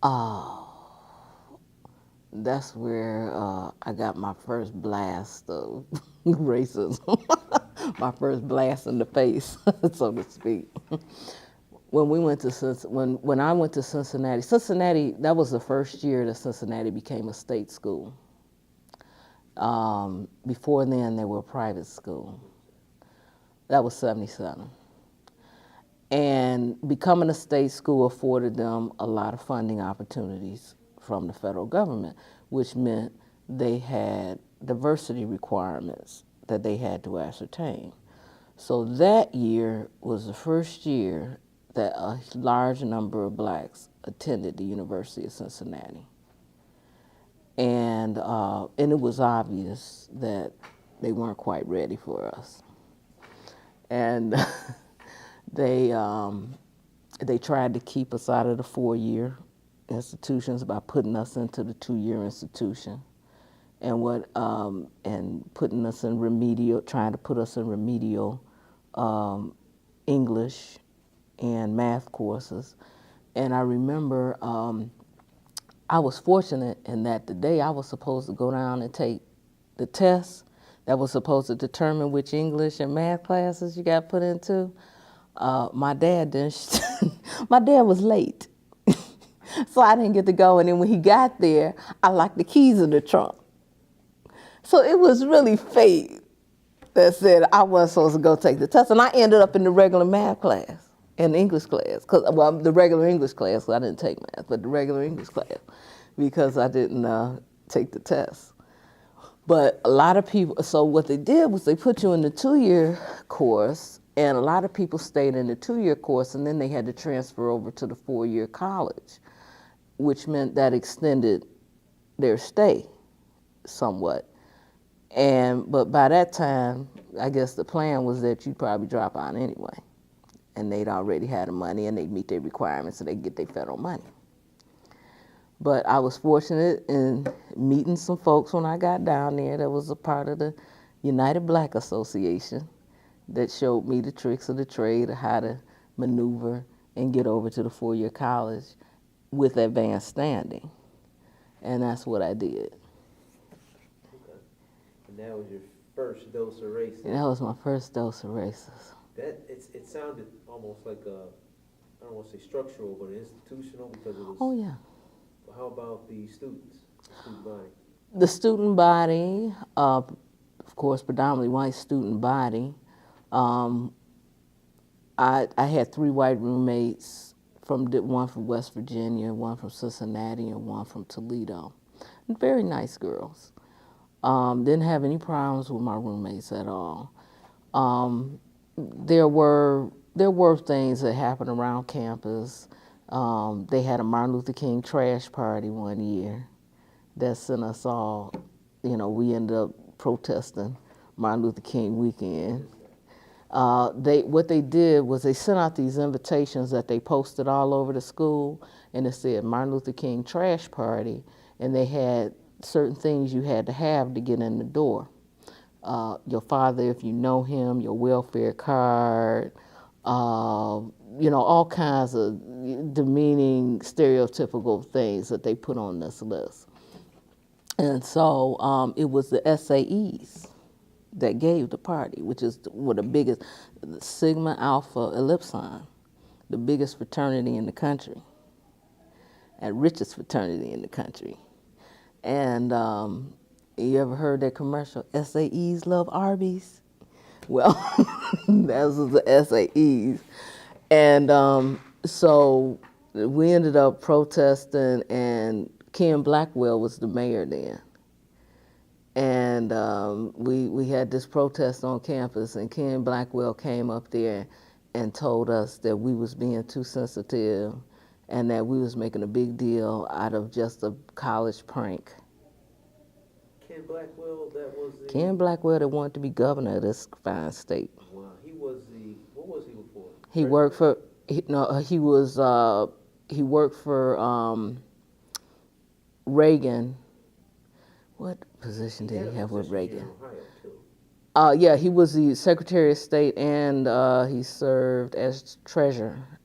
Oh, that's where I got my first blast of racism, my first blast in the face, so to speak. When I went to Cincinnati, that was the first year that Cincinnati became a state school. Before then, they were a private school. That was 77. And becoming a state school afforded them a lot of funding opportunities from the federal government, which meant they had diversity requirements that they had to ascertain. So that year was the first year that a large number of blacks attended the University of Cincinnati. And it was obvious that they weren't quite ready for us. And they tried to keep us out of the 4-year institutions by putting us into the 2-year institution, and putting us in remedial, trying to put us in remedial English and math courses. And I remember I was fortunate in that the day I was supposed to go down and take the test that was supposed to determine which English and math classes you got put into, my dad didn't. My dad was late, so I didn't get to go. And then when he got there, I locked the keys in the trunk. So it was really fate that said I wasn't supposed to go take the test, and I ended up in the regular math class and English class, the regular English class, because I didn't take math, but the regular English class, because I didn't take the test. But a lot of people, so what they did was they put you in the 2-year course, and a lot of people stayed in the 2-year course, and then they had to transfer over to the 4-year college, which meant that extended their stay somewhat. But by that time, I guess the plan was that you'd probably drop out anyway, and they'd already had the money, and they'd meet their requirements, so they'd get their federal money. But I was fortunate in meeting some folks when I got down there that was a part of the United Black Association that showed me the tricks of the trade of how to maneuver and get over to the 4-year college with advanced standing. And that's what I did. Okay. And that was your first dose of racism? And that was my first dose of racism. It sounded almost like I don't want to say structural, but institutional, because it was... Oh, yeah. How about the students, the student body? The student body, of course, predominantly white student body. I had 3 white roommates, one from West Virginia, one from Cincinnati, and one from Toledo. Very nice girls. Didn't have any problems with my roommates at all. There were things that happened around campus. They had a Martin Luther King trash party one year that sent us all, we ended up protesting Martin Luther King weekend. What they did was they sent out these invitations that they posted all over the school, and it said Martin Luther King trash party, and they had certain things you had to have to get in the door. Your father, if you know him, your welfare card, all kinds of demeaning, stereotypical things that they put on this list. And so it was the SAEs that gave the party, which is the biggest, Sigma Alpha Ellipsi, the biggest fraternity in the country, and richest fraternity in the country. And you ever heard that commercial, SAEs love Arby's? Well, that was the SAEs. And so we ended up protesting, and Ken Blackwell was the mayor then. And we had this protest on campus, and Ken Blackwell came up there and told us that we was being too sensitive and that we was making a big deal out of just a college prank. Ken Blackwell, Ken Blackwell that wanted to be governor of this fine state. Wow, what was he before? He worked for, he worked for Reagan. What position did he have with Reagan? Yeah, he was the Secretary of State, and he served as treasurer.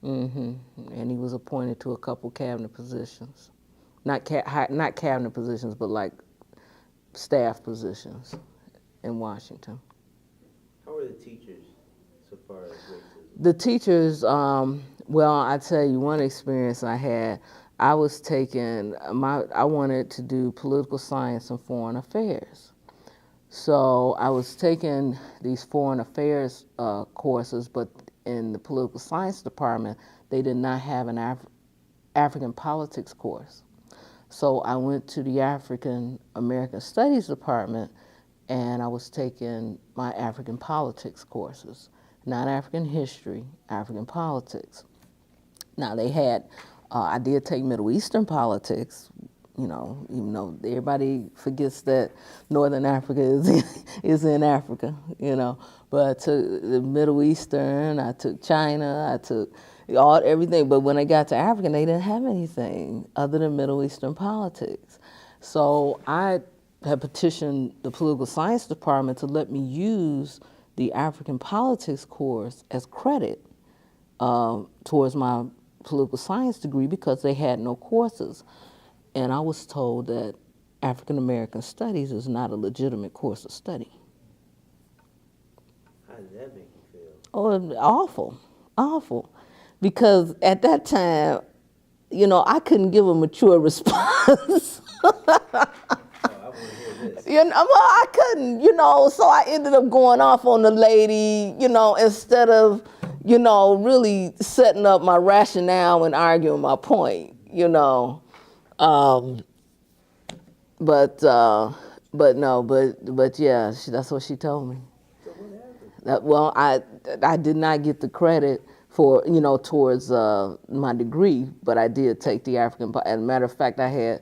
Okay. And he was appointed to a couple cabinet positions, not cabinet positions, but like staff positions in Washington. How were the teachers so far as racism? The teachers, well, I tell you one experience I had. I was taking I wanted to do political science and foreign affairs. So I was taking these foreign affairs courses, but in the political science department, they did not have an African politics course. So I went to the African American Studies department, and I was taking my African politics courses, not African history, African politics. Now they had, I did take Middle Eastern politics, even though everybody forgets that Northern Africa is in Africa, But I took the Middle Eastern, I took China, I took everything. But when I got to African, they didn't have anything other than Middle Eastern politics. So I had petitioned the political science department to let me use the African politics course as credit towards my political science degree because they had no courses. And I was told that African American Studies is not a legitimate course of study. How did that make you feel? Oh, awful. Because at that time, I couldn't give a mature response. Oh, I want to hear this. Well, I couldn't, so I ended up going off on the lady, instead of, really setting up my rationale and arguing my point, But yeah, that's what she told me. So what happened? Well, I did not get the credit for, towards my degree, but I did take the African. As a matter of fact, I had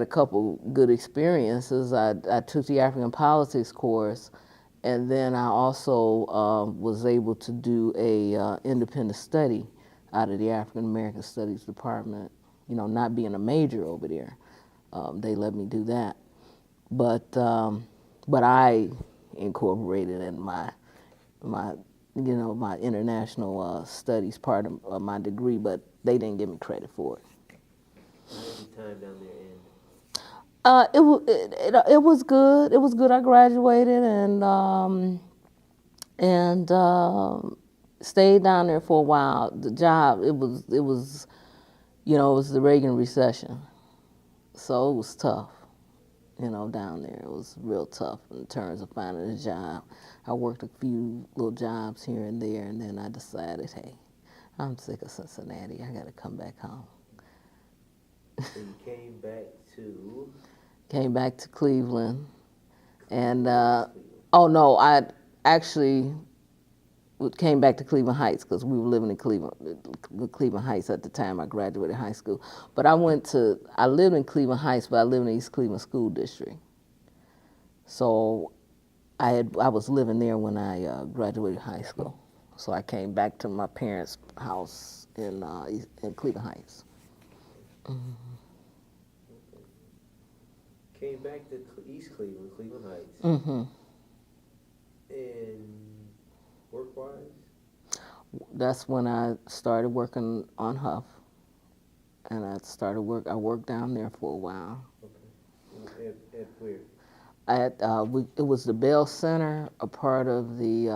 a couple good experiences. I took the African politics course, and then I also was able to do a independent study out of the African American Studies department. Not being a major over there, they let me do that. But I incorporated in my international studies part of my degree, but they didn't give me credit for it. How did your time down there end? It was good. It was good. I graduated and stayed down there for a while. The job it was it was the Reagan recession, so it was tough. Down there it was real tough in terms of finding a job. I worked a few little jobs here and there, and then I decided, hey, I'm sick of Cincinnati. I got to come back home. So you came back to? Came back to Cleveland, and oh no, I actually came back to Cleveland Heights because we were living in Cleveland Heights at the time I graduated high school. But I lived in Cleveland Heights, but I lived in the East Cleveland School District. So I was living there when I graduated high school. So I came back to my parents' house in Cleveland Heights. Mm-hmm. Came back to East Cleveland, Cleveland Heights. Mm-hmm. And work-wise? That's when I started working on Huff, and I worked down there for a while. Okay. At where? It was the Bell Center, a part of the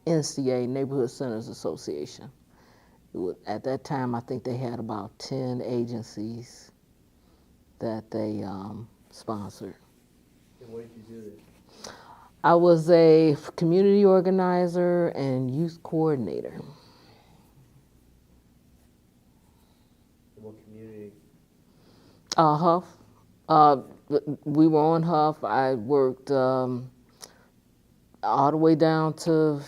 NCA, Neighborhood Centers Association. At that time, I think they had about 10 agencies that they sponsored. And what did you do there? I was a community organizer and youth coordinator. In what community? Huff. We were on Huff. I worked all the way down to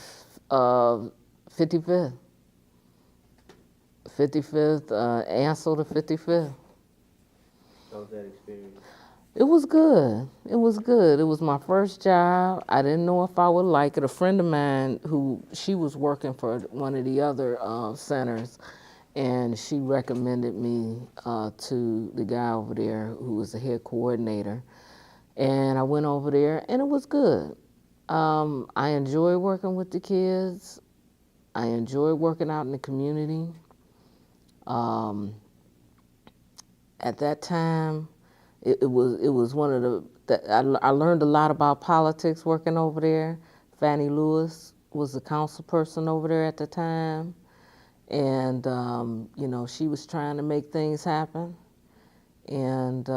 55th. 55th, Ansel to 55th. How was that experience? It was good. It was good. It was my first job. I didn't know if I would like it. A friend of mine she was working for one of the other centers, and she recommended me to the guy over there who was the head coordinator. And I went over there, and it was good. I enjoyed working with the kids. I enjoyed working out in the community. At that time, it was one of I learned a lot about politics working over there. Fannie Lewis was the council person over there at the time, and she was trying to make things happen, and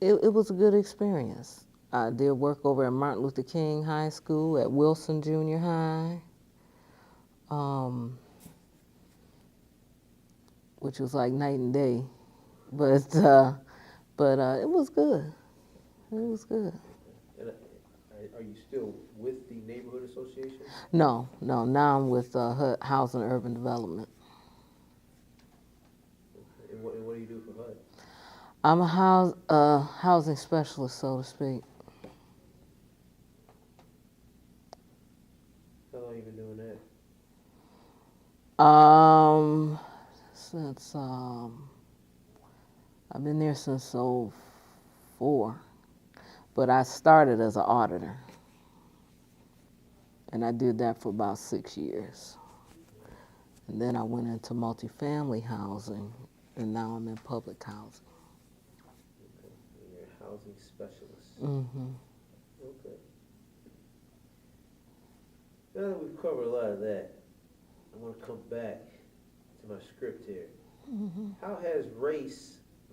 it was a good experience. I did work over at Martin Luther King High School, at Wilson Junior High, which was like night and day, but it was good. It was good. And are you still with the neighborhood association? No. Now I'm with Housing and Urban Development. Okay. And what do you do for HUD? I'm a housing specialist, so to speak. How long you been doing that? Since I've been there since '04, but I started as an auditor, and I did that for about 6 years. And then I went into multifamily housing, and now I'm in public housing. Okay. And you're a housing specialist. Mm-hmm. Okay. Now that we've covered a lot of that, I want to come back to my script here. Mm-hmm. How has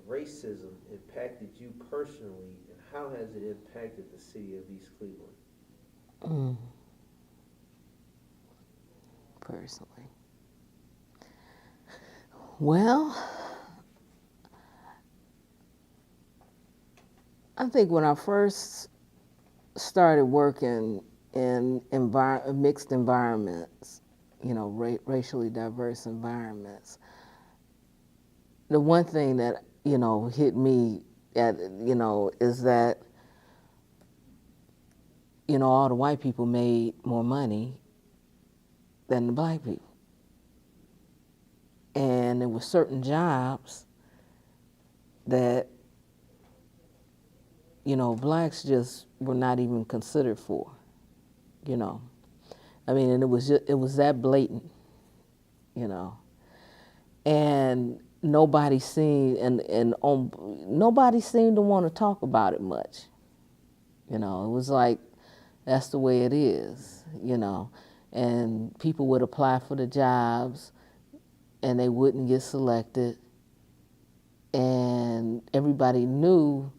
racism impacted you personally, and how has it impacted the city of East Cleveland? Personally. Well, I think when I first started working in mixed environments, racially diverse environments, the one thing that, hit me is that, all the white people made more money than the black people. And there were certain jobs that, blacks just were not even considered for, I mean, and it was that blatant, and nobody seemed nobody seemed to want to talk about it much. It was like, that's the way it is, and people would apply for the jobs and they wouldn't get selected, and everybody knew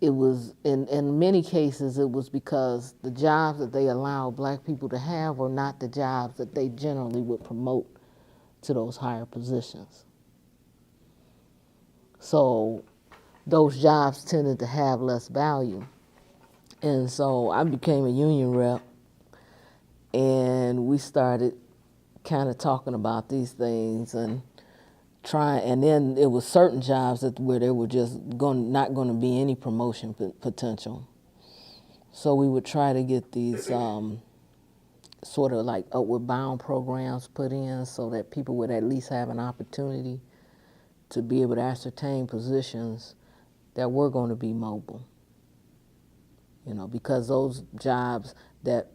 it was, in many cases, it was because the jobs that they allowed black people to have were not the jobs that they generally would promote to those higher positions. So those jobs tended to have less value. And so I became a union rep, and we started kind of talking about these things and and then it was certain jobs where there were just not going to be any promotion potential. So we would try to get these sort of like upward bound programs put in so that people would at least have an opportunity to be able to ascertain positions that were going to be mobile. Because those jobs that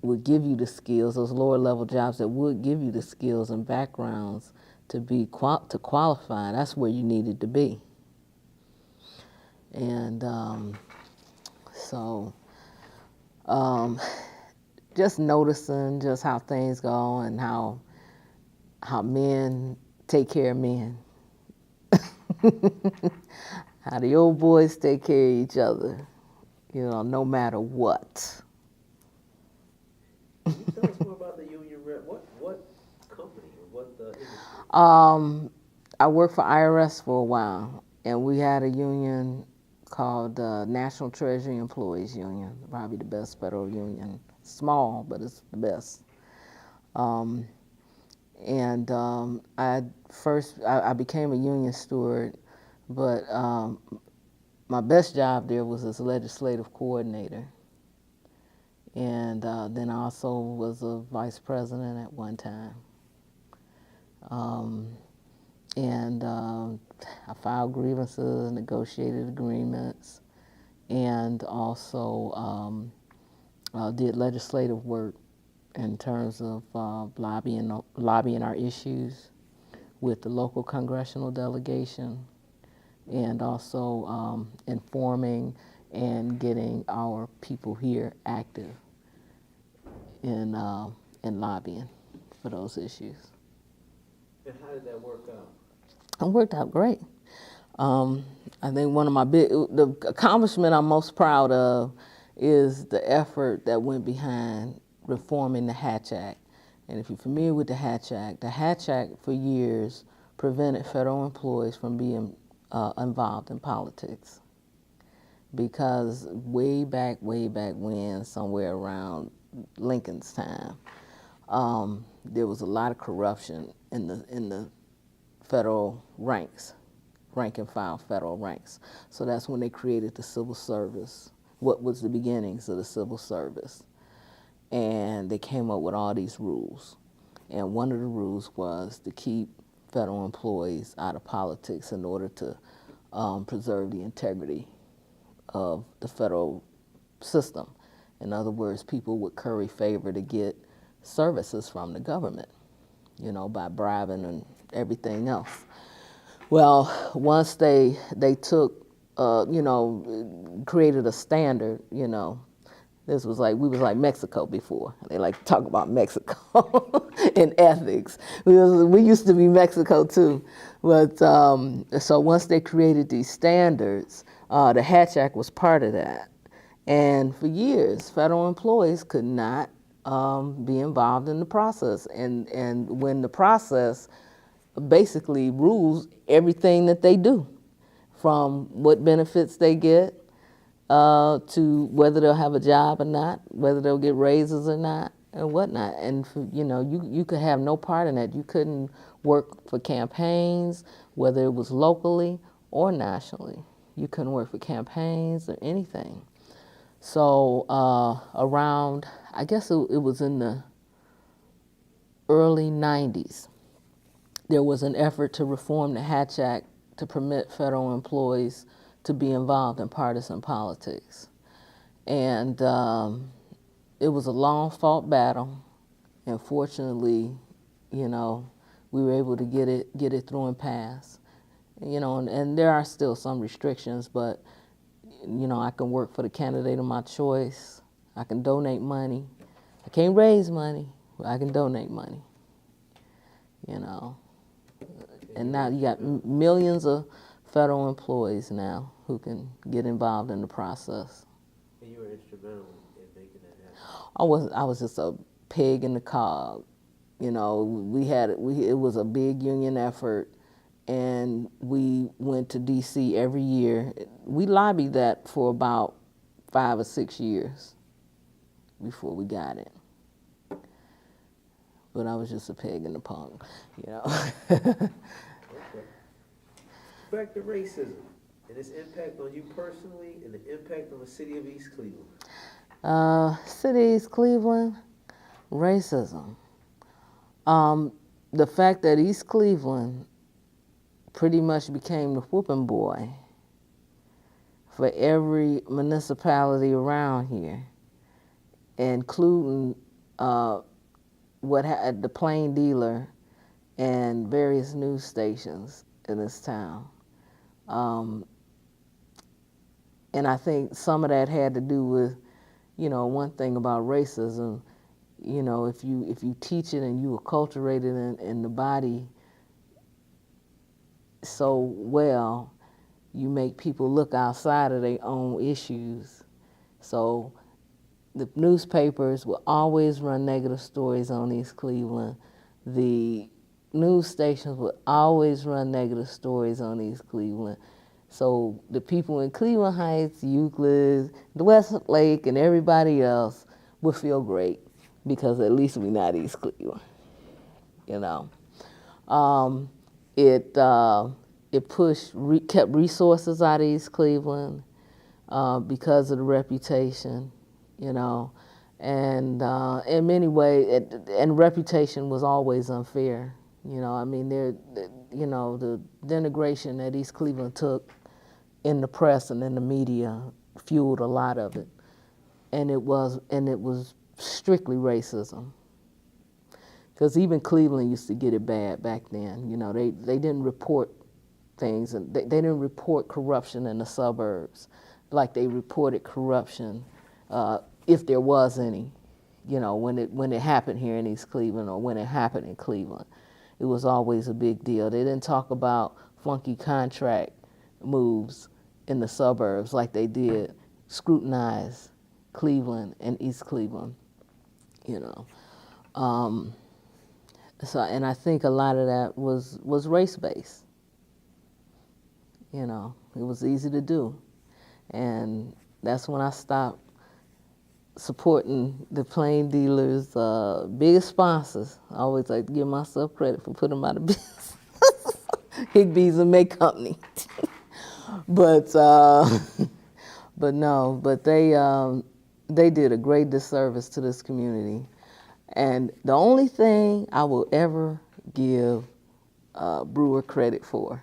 would give you the skills, those lower level jobs that would give you the skills and backgrounds to qualify, that's where you needed to be. And just noticing just how things go and how men take care of men. How the old boys take care of each other, no matter what. Can you tell us more about the union rep? What company or what industry? I worked for IRS for a while, and we had a union called National Treasury Employees Union, probably the best federal union. Small, but it's the best. I became a union steward, but my best job there was as a legislative coordinator. And then I also was a vice president at one time. I filed grievances, negotiated agreements, and also did legislative work in terms of lobbying our issues with the local congressional delegation, and also informing and getting our people here active in lobbying for those issues. And how did that work out? It worked out great. I think one of the accomplishment I'm most proud of is the effort that went behind reforming the Hatch Act. And if you're familiar with the Hatch Act for years prevented federal employees from being involved in politics. Because way back when, somewhere around Lincoln's time, there was a lot of corruption in the federal ranks, rank and file federal ranks. So that's when they created the civil service, what was the beginnings of the civil service. And they came up with all these rules. And one of the rules was to keep federal employees out of politics in order to preserve the integrity of the federal system. In other words, people would curry favor to get services from the government, by bribing and everything else. Well, once they took, created a standard, this was like, we was like Mexico before. They like to talk about Mexico in ethics. We used to be Mexico too. But so once they created these standards, the Hatch Act was part of that. And for years, federal employees could not be involved in the process. And when the process basically rules everything that they do, from what benefits they get, to whether they'll have a job or not, whether they'll get raises or not, and whatnot. And you could have no part in that. You couldn't work for campaigns, whether it was locally or nationally. You couldn't work for campaigns or anything. So around, I guess it was in the early 90s, there was an effort to reform the Hatch Act to permit federal employees to be involved in partisan politics. And it was a long fought battle. And fortunately, we were able to get it through and pass. And there are still some restrictions, but I can work for the candidate of my choice. I can donate money. I can't raise money, but I can donate money. And now you got millions of federal employees now who can get involved in the process. And you were instrumental in making that happen. I was just a pig in the cog. It was a big union effort, and we went to DC every year. We lobbied that for about 5 or 6 years before we got it. But I was just a pig in the pond, Okay. Back to racism and its impact on you personally and the impact on the city of East Cleveland. City of East Cleveland, racism. The fact that East Cleveland pretty much became the whooping boy for every municipality around here, including the Plain Dealer and various news stations in this town. And I think some of that had to do with, one thing about racism, if you teach it and you acculturate it in the body so well, you make people look outside of their own issues. So the newspapers will always run negative stories on East Cleveland. The news stations will always run negative stories on East Cleveland. So the people in Cleveland Heights, Euclid, the Westlake, and everybody else will feel great because at least we're not East Cleveland, It kept resources out of East Cleveland because of the reputation, and in many ways, and reputation was always unfair. The denigration that East Cleveland took in the press and in the media fueled a lot of it, and it was strictly racism. Because even Cleveland used to get it bad back then. They didn't report things, and they didn't report corruption in the suburbs. like they reported corruption, if there was any, you know, when it happened here in East Cleveland or when it happened in Cleveland. It was always a big deal. They didn't talk about funky contract moves in the suburbs like they did scrutinize Cleveland and East Cleveland, you know. So, and I think a lot of that was race-based. You know, it was easy to do. And that's when I stopped supporting the plain dealers, biggest sponsors. I always like to give myself credit for putting them out of business. Higbee's and May Company. but no, but they did a great disservice to this community. And the only thing I will ever give Brewer credit for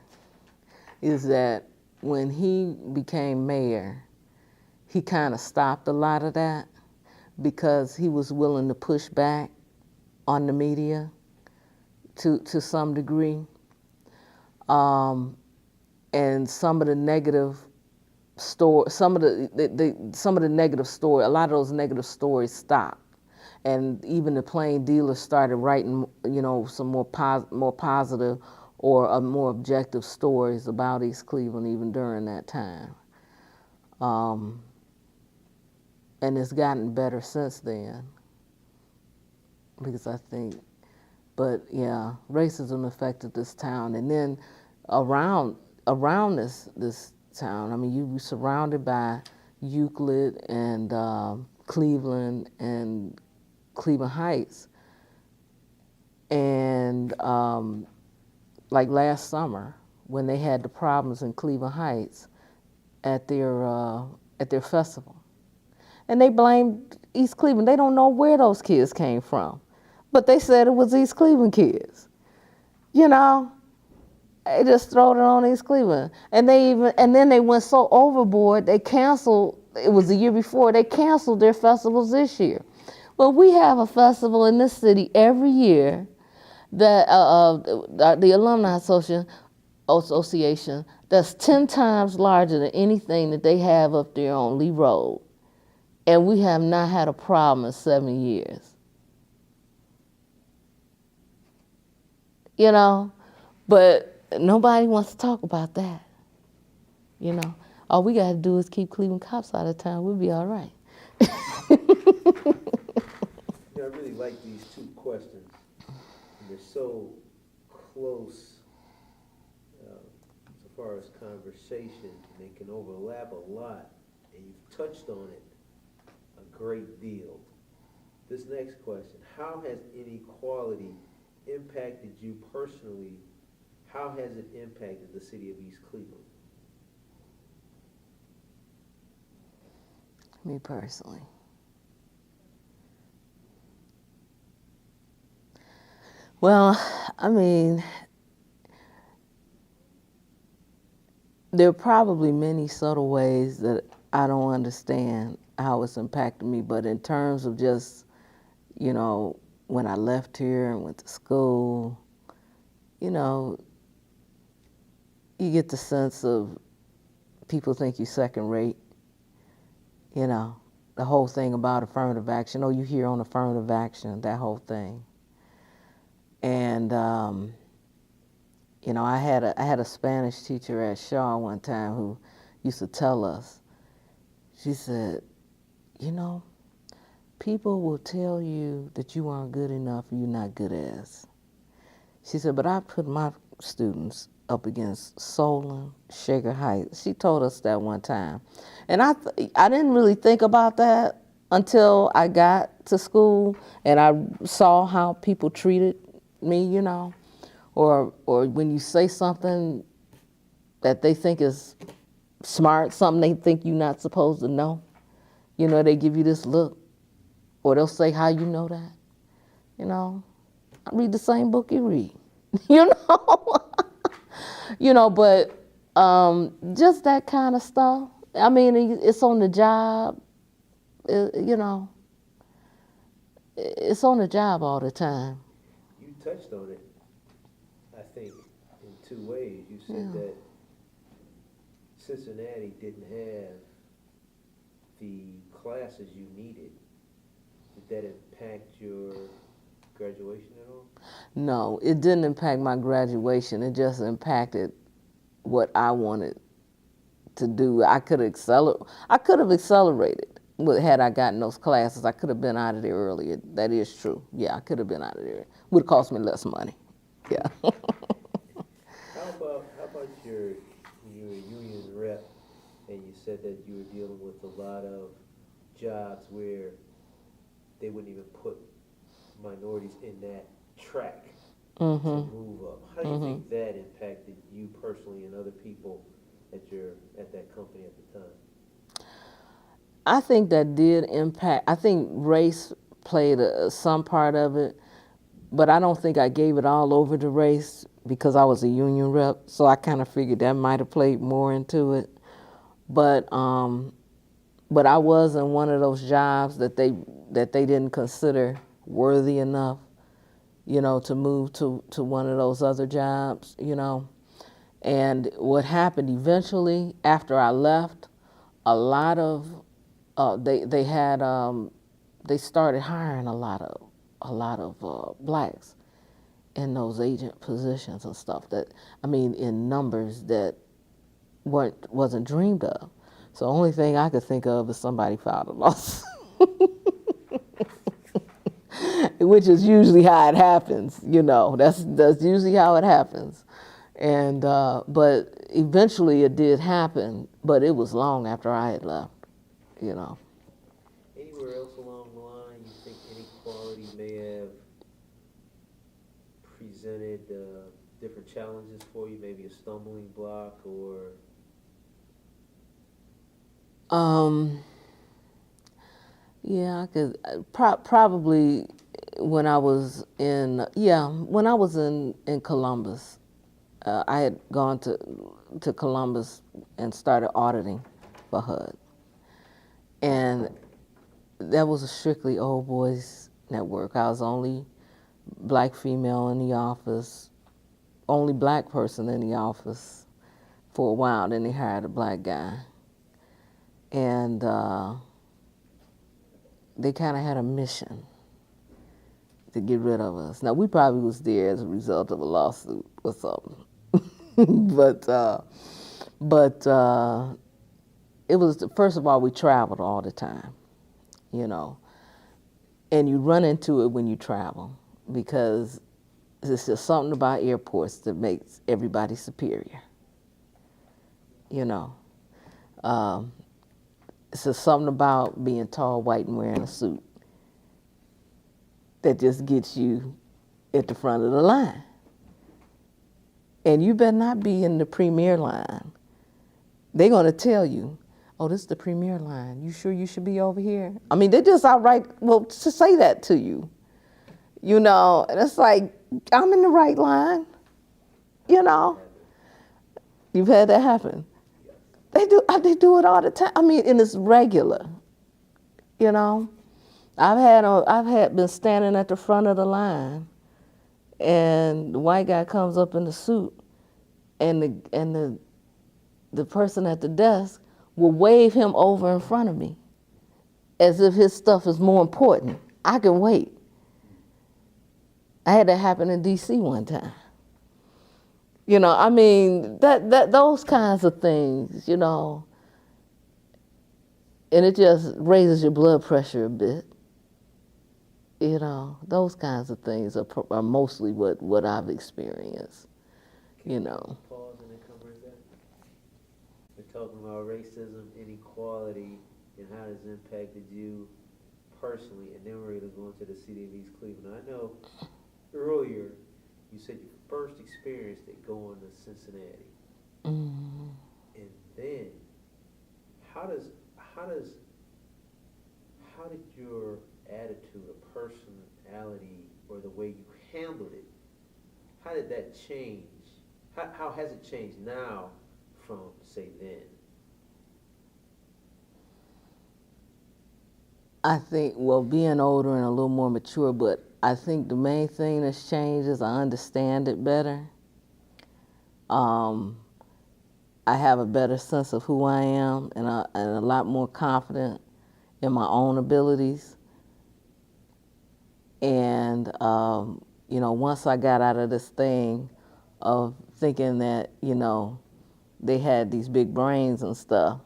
is that when he became mayor, he kind of stopped a lot of that because he was willing to push back on the media to some degree. And some of the negative some of the negative story, a lot of those negative stories stopped. And even the plain dealers started writing, you know, some more positive or more objective stories about East Cleveland even during that time. And it's gotten better since then, because I think, but yeah, racism affected this town. And then around this town, I mean, you were surrounded by Euclid and Cleveland and Cleveland Heights. And like last summer, when they had the problems in Cleveland Heights at their festival, and they blamed East Cleveland. They don't know where those kids came from, but they said it was East Cleveland kids. You know, they just throwed it on East Cleveland, and then they went so overboard they canceled. It was the year before they canceled their festivals this year. Well, we have a festival in this city every year that the Alumni Association that's 10 times larger than anything that they have up there on Lee Road. And we have not had a problem in 7 years. You know, but nobody wants to talk about that. You know, all we got to do is keep Cleveland cops out of town. We'll be all right. You know, I really like these two questions. And they're so close as far as conversation. They can overlap a lot, and you've touched on it a great deal. This next question, how has inequality impacted you personally? How has it impacted the city of East Cleveland? Me personally. Well, I mean, there are probably many subtle ways that I don't understand how it's impacted me, but in terms of just, you know, when I left here and went to school, you know, you get the sense of people think you're second rate, you know, the whole thing about affirmative action. Oh, you hear on affirmative action, that whole thing. And, you know, I had a Spanish teacher at Shaw one time who used to tell us, she said, you know, people will tell you that you aren't good enough, you're not good as. She said, but I put my students up against Solon, Shaker Heights. She told us that one time. And I didn't really think about that until I got to school and I saw how people treated me, you know, or when you say something that they think is smart, something they think you're not supposed to know, you know, they give you this look, or they'll say, how you know that? You know, I read the same book you read, you know? You know, but just that kind of stuff. I mean, it's on the job, you know, it's on the job all the time. You touched on it, I think, in two ways. You said that Cincinnati didn't have the classes you needed, did that impact your graduation at all? No, it didn't impact my graduation. It just impacted what I wanted to do. I could have accelerated. Had I gotten those classes, I could have been out of there earlier. That is true. Yeah, I could have been out of there. Would have cost me less money. Yeah. How about when you were a union rep and you said that you were dealing with a lot of jobs where they wouldn't even put minorities in that track to move up. How do you think that impacted you personally and other people at that company at the time? I think that did impact. I think race played some part of it, but I don't think I gave it all over to race because I was a union rep. So I kind of figured that might have played more into it. But I was in one of those jobs that they didn't consider worthy enough, to move to one of those other jobs, And what happened eventually after I left, a lot of they started hiring a lot of blacks in those agent positions and stuff in numbers that wasn't dreamed of. So the only thing I could think of is somebody filed a lawsuit. Which is usually how it happens, That's usually how it happens. And but eventually it did happen, but it was long after I had left, Anywhere else along the line you think inequality may have presented different challenges for you, maybe a stumbling block or? Yeah, I could probably when I was in Columbus, I had gone to Columbus and started auditing for HUD, and that was a strictly old boys network. I was the only black female in the office, only black person in the office for a while. Then they hired a black guy, and they kind of had a mission to get rid of us. Now, we probably was there as a result of a lawsuit or something. but it was, first of all, we traveled all the time, and you run into it when you travel because there's just something about airports that makes everybody superior, It's just something about being tall, white, and wearing a suit that just gets you at the front of the line. And you better not be in the premier line. They're going to tell you, oh, this is the premier line. You sure you should be over here? I mean, they just outright, to say that to you. And it's like, I'm in the right line. You've had that happen. They do it all the time. I mean, and it's regular. I've had been standing at the front of the line, and the white guy comes up in the suit, and the person at the desk will wave him over in front of me, as if his stuff is more important. I can wait. I had that happen in D.C. one time. Those kinds of things, and it just raises your blood pressure a bit. Those kinds of things are mostly what I've experienced, Pause and then come right back. We're talking about racism, inequality, and how it's impacted you personally, and then we're going to go into the city of East Cleveland. I know earlier you said you first experienced it going to Cincinnati. Mm-hmm. And then how did your attitude or personality or the way you handled it, how did that change? How has it changed now from, say, then? I think, being older and a little more mature, but I think the main thing that's changed is I understand it better. I have a better sense of who I am and a lot more confident in my own abilities. And, you know, once I got out of this thing of thinking that, you know, they had these big brains and stuff,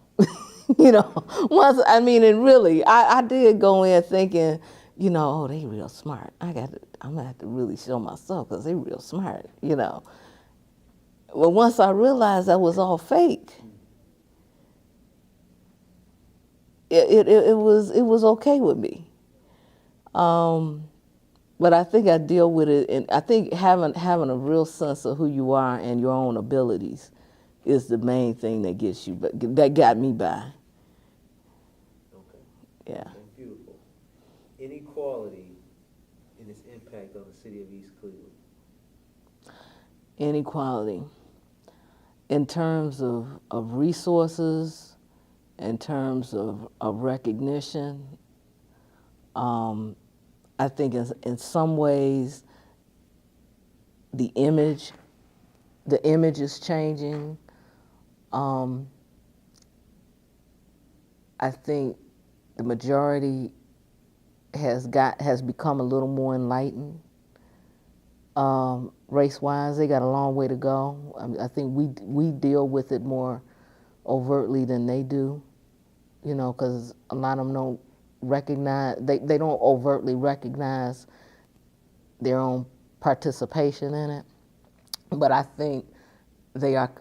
you know, I mean, and really, I did go in thinking, you know, oh, they real smart. I'm gonna have to really show myself because they real smart, you know. But once I realized that was all fake, it was okay with me. But I think I deal with it, and I think having a real sense of who you are and your own abilities is the main thing that gets you, that got me by. Okay. Yeah. Okay, beautiful. Inequality and its impact on the city of East Cleveland. Inequality in terms of resources, in terms of recognition. I think in some ways the image is changing. I think the majority has become a little more enlightened. Race-wise, they got a long way to go. I think we deal with it more overtly than they do, you know, because a lot of them don't recognize, they don't overtly recognize their own participation in it. But I think they are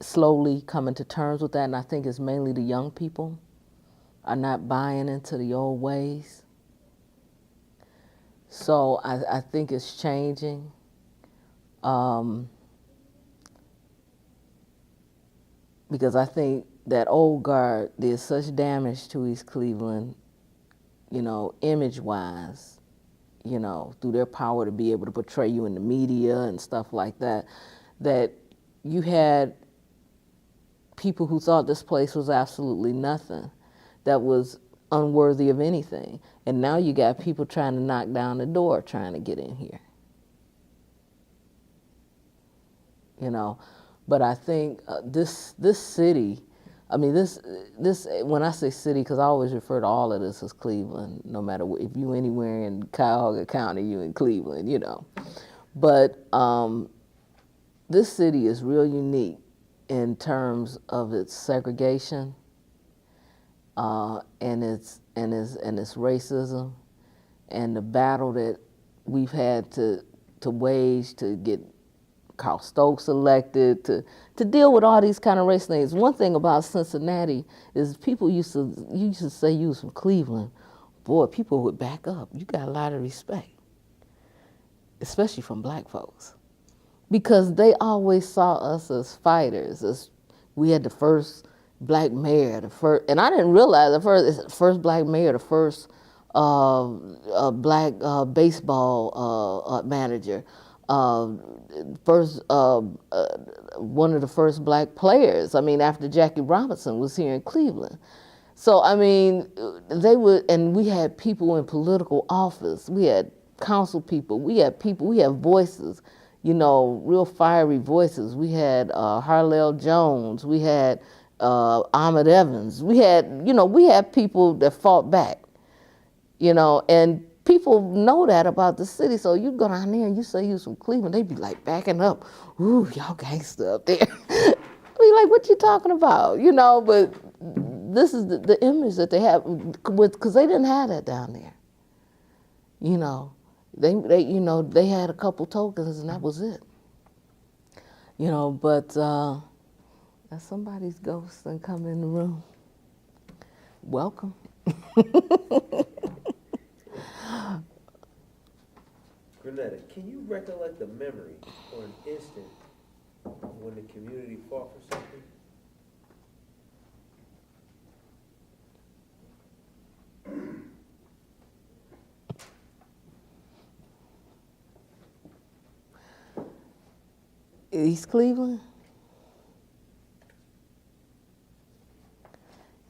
slowly coming to terms with that, and I think it's mainly the young people are not buying into the old ways. So I think it's changing. Because I think that old guard did such damage to East Cleveland, you know, image-wise, you know, through their power to be able to portray you in the media and stuff like that, that you had people who thought this place was absolutely nothing, that was unworthy of anything. And now you got people trying to knock down the door, trying to get in here. You know, but I think this city, I mean, this when I say city, because I always refer to all of this as Cleveland, no matter if you anywhere in Cuyahoga County, you in Cleveland, you know. But this city is real unique in terms of its segregation and its racism, and the battle that we've had to wage to get Carl Stokes elected, to deal with all these kind of race things. One thing about Cincinnati is people used to say you was from Cleveland. Boy, people would back up. You got a lot of respect, especially from black folks, because they always saw us as fighters. As we had the first black mayor, and I didn't realize the first black mayor, the first black baseball manager. First, one of the first black players. I mean, after Jackie Robinson was here in Cleveland. So I mean, and we had people in political office. We had council people. We had voices, you know, real fiery voices. We had Harlell Jones. We had Ahmed Evans. We had people that fought back, you know, and people know that about the city. So you go down there and you say you're from Cleveland, they be like backing up. Ooh, y'all gangster up there. Be like, what you talking about? You know, but this is the image that they have, because they didn't have that down there. You know, they had a couple tokens and that was it. You know, but that's somebody's ghost and come in the room. Welcome. Grennetta, can you recollect a memory or an instant when the community fought for something? East Cleveland?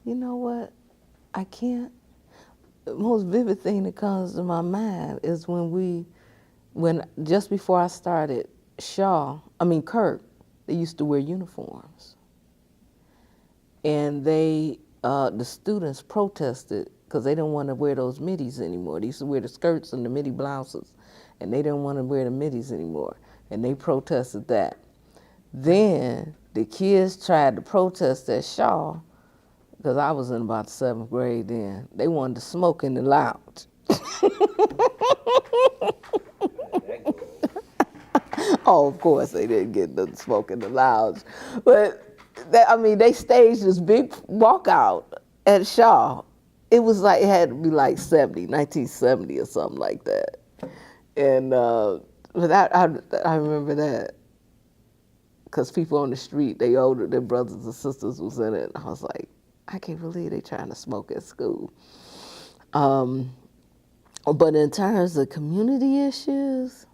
You know what? I can't. The most vivid thing that comes to my mind is when just before I started Kirk, they used to wear uniforms. And the students protested because they didn't want to wear those middies anymore. They used to wear the skirts and the midi blouses, and they didn't want to wear the middies anymore, and they protested that. Then the kids tried to protest at Shaw, because I was in about the 7th grade then. They wanted to smoke in the lounge. Oh, of course they didn't get the smoke in the lounge, but they staged this big walkout at Shaw. It was like, it had to be like 1970 or something like that. And but I remember that, because people on the street, their brothers and sisters was in it. I was like, I can't believe they trying to smoke at school. But in terms of community issues,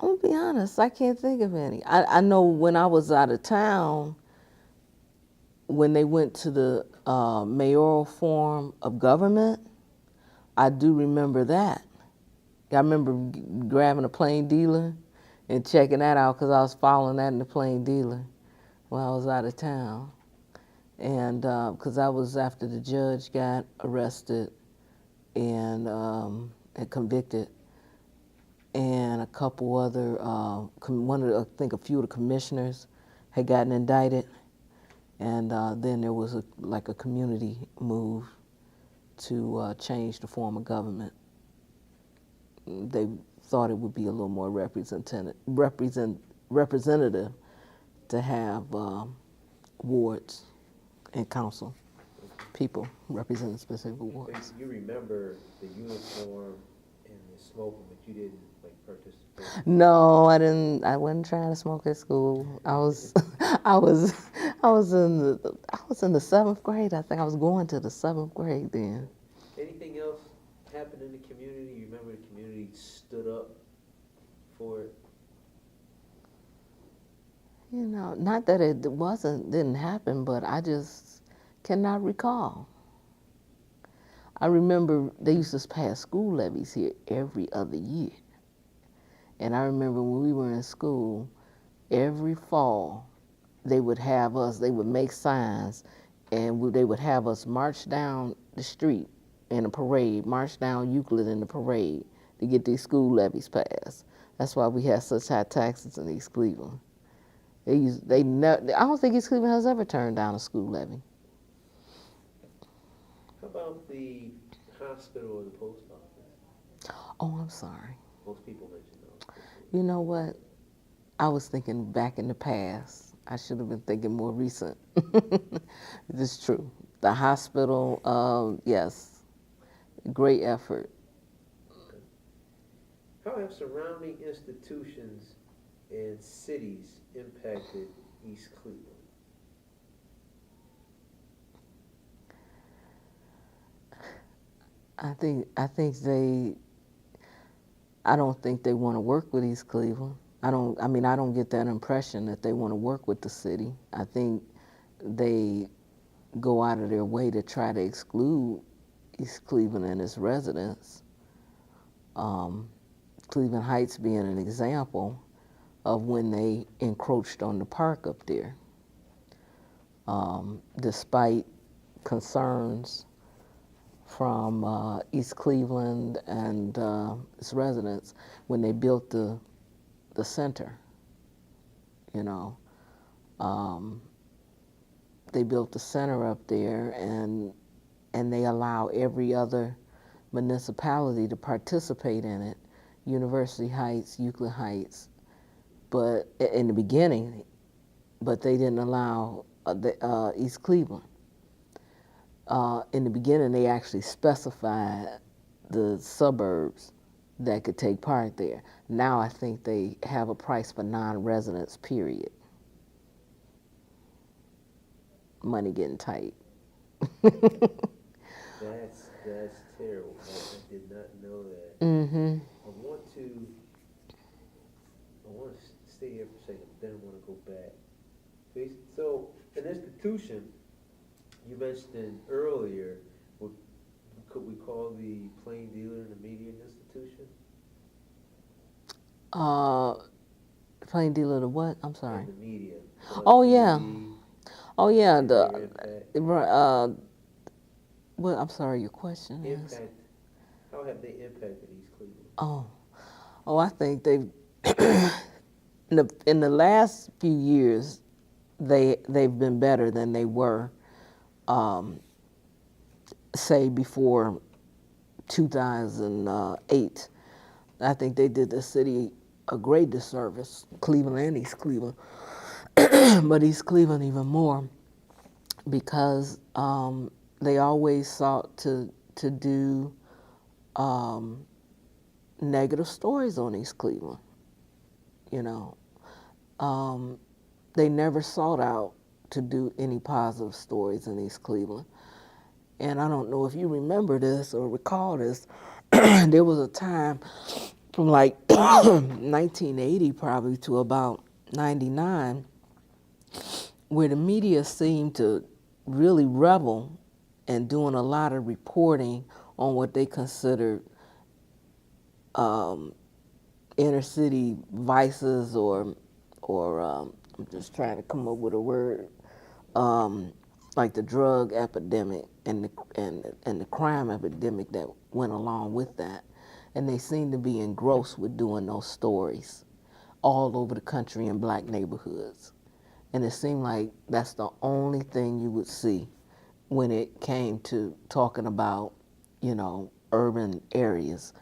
I'm gonna be honest, I can't think of any. I know when I was out of town, when they went to the mayoral form of government, I do remember that. I remember grabbing a plain dealer and checking that out, because I was following that in the plain dealer when I was out of town. And because that was after the judge got arrested and convicted, and a couple other, I think a few of the commissioners had gotten indicted, and then there was a community move to change the form of government. They thought it would be a little more representative to have wards and council people representing specific wards. So you remember the uniform and the smoking, but you didn't participate? No, I didn't. I wasn't trying to smoke at school. I was in the 7th grade. I think I was going to the 7th grade then. Anything else happened in the community? You remember the community stood up for it? Not that it didn't happen, but I just cannot recall. I remember they used to pass school levies here every other year. And I remember when we were in school, every fall, they would make signs, and they would have us march down the street in a parade, march down Euclid in the parade to get these school levies passed. That's why we had such high taxes in East Cleveland. I don't think East Cleveland has ever turned down a school levy. How about the hospital or the post office? Oh, I'm sorry. Most people mention those. You know what? I was thinking back in the past. I should have been thinking more recent. This is true. The hospital, yes, great effort. Okay. How have surrounding institutions and cities impacted East Cleveland? I don't think they want to work with East Cleveland. I don't get that impression that they want to work with the city. I think they go out of their way to try to exclude East Cleveland and its residents. Cleveland Heights being an example of when they encroached on the park up there. Despite concerns from East Cleveland and its residents when they built the center, they built the center up there, and they allow every other municipality to participate in it, University Heights, Euclid Heights, but in the beginning, but they didn't allow East Cleveland. In the beginning, they actually specified the suburbs that could take part there. Now I think they have a price for non-residents, period. Money getting tight. That's terrible. I did not know that. Mm-hmm. I want to stay here for a second, but then I want to go back. So, an institution you mentioned earlier, could we call the plain dealer and the media an institution? Plain dealer to what? I'm sorry. And the media. Oh yeah. TV, Oh yeah. Well, I'm sorry, your question is? Impact, how have they impacted East Cleveland? Oh, I think they've in the last few years, they've been better than they were, um, say before 2008. I think they did the city a great disservice, Cleveland and East Cleveland, but East Cleveland even more, because they always sought to do negative stories on East Cleveland. You know, they never sought out to do any positive stories in East Cleveland. And I don't know if you remember this or recall this. There was a time from like 1980 probably to about 99 where the media seemed to really revel in doing a lot of reporting on what they considered inner city vices, or I'm just trying to come up with a word, like the drug epidemic and the crime epidemic that went along with that. And they seem to be engrossed with doing those stories all over the country in black neighborhoods. And it seemed like that's the only thing you would see when it came to talking about, urban areas.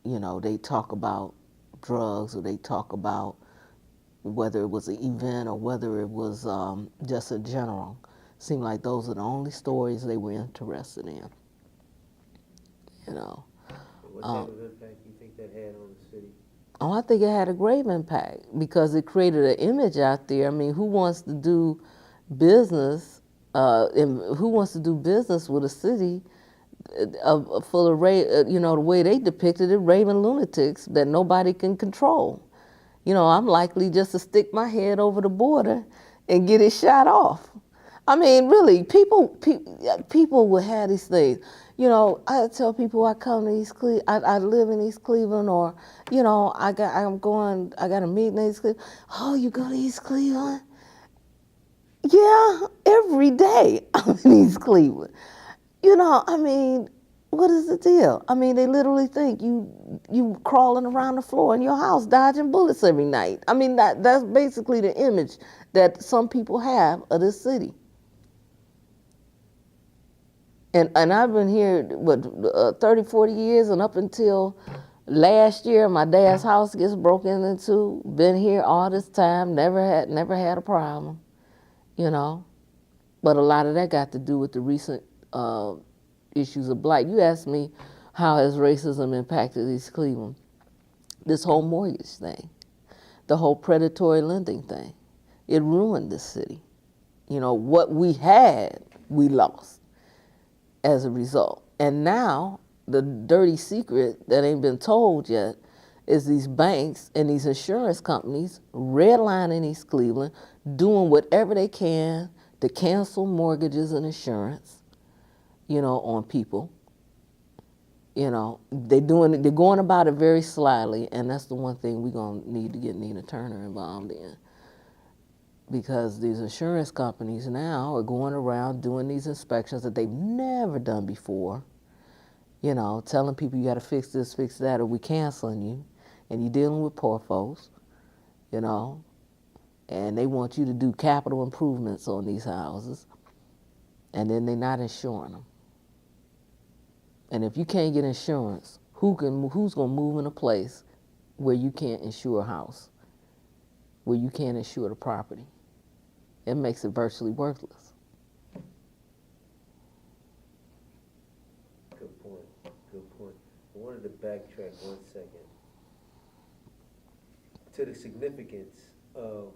They talk about drugs, or they talk about whether it was an event or whether it was just a general. Seemed like those are the only stories they were interested in. What type of impact do you think that had on the city? Oh, I think it had a grave impact because it created an image out there. I mean, who wants to do business? And who wants to do business with a city full of the way they depicted it, raving lunatics that nobody can control? I'm likely just to stick my head over the border and get it shot off. I mean, really, people would have these things. I tell people I come to East Cleveland, I live in East Cleveland, or, I got a meeting in East Cleveland. Oh, you go to East Cleveland? Yeah, every day I'm in East Cleveland. I mean, what is the deal? I mean, they literally think you crawling around the floor in your house dodging bullets every night. I mean, that's basically the image that some people have of this city. And I've been here, 30, 40 years, and up until last year, my dad's house gets broken into. Been here all this time, never had a problem, But a lot of that got to do with the recent issues of black. You asked me, how has racism impacted East Cleveland? This whole mortgage thing, the whole predatory lending thing, it ruined this city. What we had, we lost as a result. And now, the dirty secret that ain't been told yet is these banks and these insurance companies redlining East Cleveland, doing whatever they can to cancel mortgages and insurance, on people. They're going about it very slyly, and that's the one thing we're gonna need to get Nina Turner involved in. Because these insurance companies now are going around doing these inspections that they've never done before, telling people you got to fix this, fix that, or we canceling you, and you're dealing with poor folks, and they want you to do capital improvements on these houses, and then they're not insuring them. And if you can't get insurance, who's gonna move in a place where you can't insure a house, where you can't insure the property? It makes it virtually worthless. Good point. Good point. I wanted to backtrack 1 second to the significance of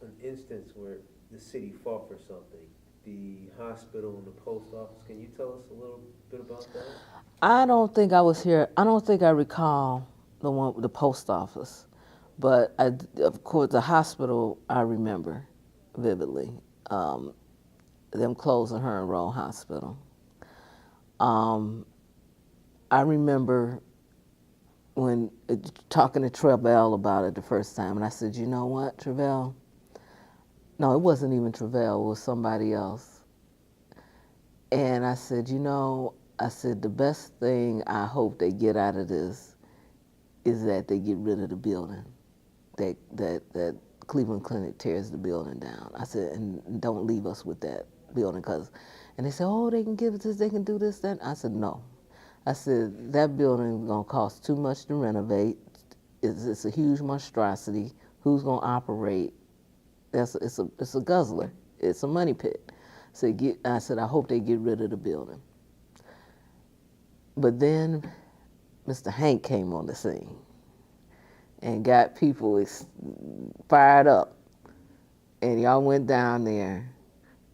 an instance where the city fought for something. The hospital and the post office. Can you tell us a little bit about that? I don't think I was here. I don't think I recall the one with the post office, but of course the hospital I remember vividly. Them closing her and Rowe Hospital. I remember when talking to Travell about it the first time, and I said, you know what, Travell? No, it wasn't even Travell. It was somebody else. And I said, you know, I said, the best thing I hope they get out of this is that they get rid of the building, that Cleveland Clinic tears the building down. I said, and don't leave us with that building, and they said, oh, they can give us this, they can do this, that. I said, no. I said, that building is gonna cost too much to renovate. It's a huge monstrosity. Who's gonna operate? It's a guzzler. It's a money pit. So I said, I hope they get rid of the building. But then Mr. Hank came on the scene and got people fired up. And y'all went down there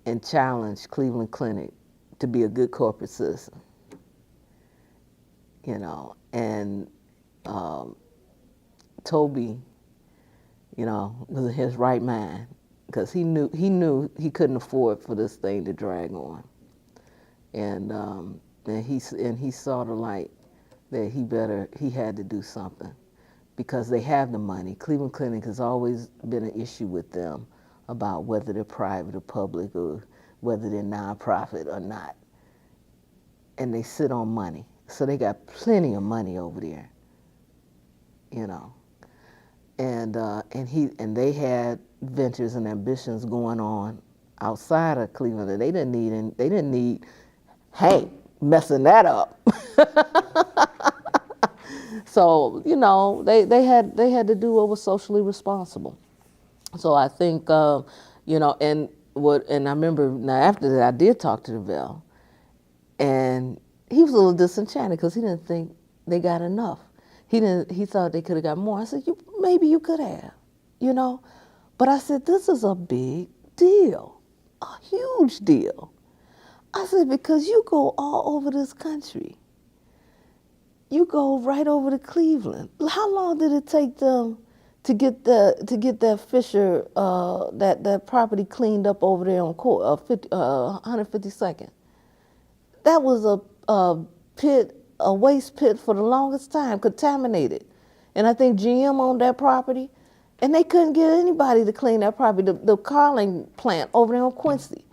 and challenged Cleveland Clinic to be a good corporate citizen. You know, and Toby, you know, was in his right mind because he knew he couldn't afford for this thing to drag on. And he saw the light that he had to do something because they have the money. Cleveland Clinic has always been an issue with them about whether they're private or public or whether they're nonprofit or not. And they sit on money. So they got plenty of money over there, you know. And they had ventures and ambitions going on outside of Cleveland. And they didn't need Hank messing that up. So, you know, they had to do what was socially responsible. So I think, you know, and I remember now after that I did talk to DeVille, and he was a little disenchanted because he didn't think they got enough. He thought they could have got more. I said, maybe you could have, you know, but I said, this is a big deal, a huge deal. I said, because you go all over this country. You go right over to Cleveland. How long did it take them to get that Fisher that property cleaned up over there on 152nd? That was a waste pit for the longest time, contaminated. And I think GM owned that property, and they couldn't get anybody to clean that property. The Carling plant over there on Quincy,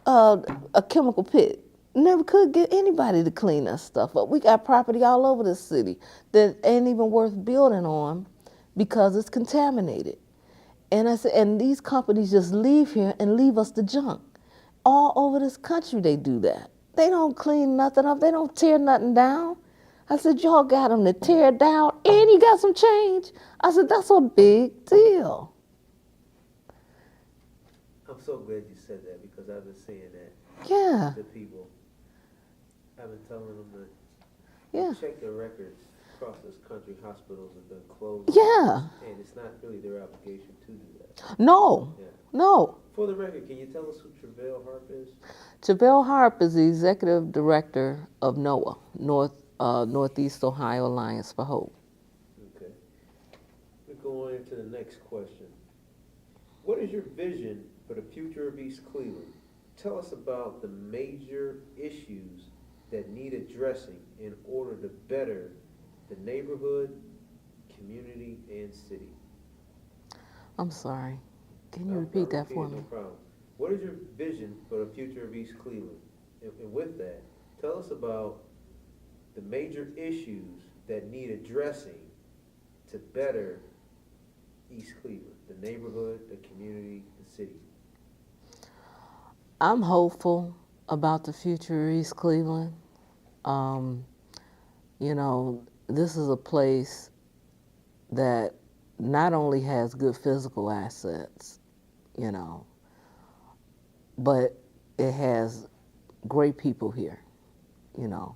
a chemical pit. Never could get anybody to clean that stuff up. We got property all over the city that ain't even worth building on because it's contaminated. And I said, and these companies just leave here and leave us the junk. All over this country they do that. They don't clean nothing up. They don't tear nothing down. I said, y'all got them to tear it down and you got some change. I said, that's a big deal. I'm so glad you said that because I've been saying that to people. I've been telling them to check their records across this country. Hospitals have been closed. And it's not really their obligation to do that. No. For the record, can you tell us who Travell Harp is? Travell Harp is the executive director of NOAH, Northeast Ohio Alliance for Hope. Okay. We're going to the next question. What is your vision for the future of East Cleveland? Tell us about the major issues that need addressing in order to better the neighborhood, community, and city. I'm sorry. Can you repeat that for me? No problem. What is your vision for the future of East Cleveland? And with that, tell us about the major issues that need addressing to better East Cleveland, the neighborhood, the community, the city. I'm hopeful about the future of East Cleveland. You know, this is a place that not only has good physical assets, you know, but it has great people here, you know.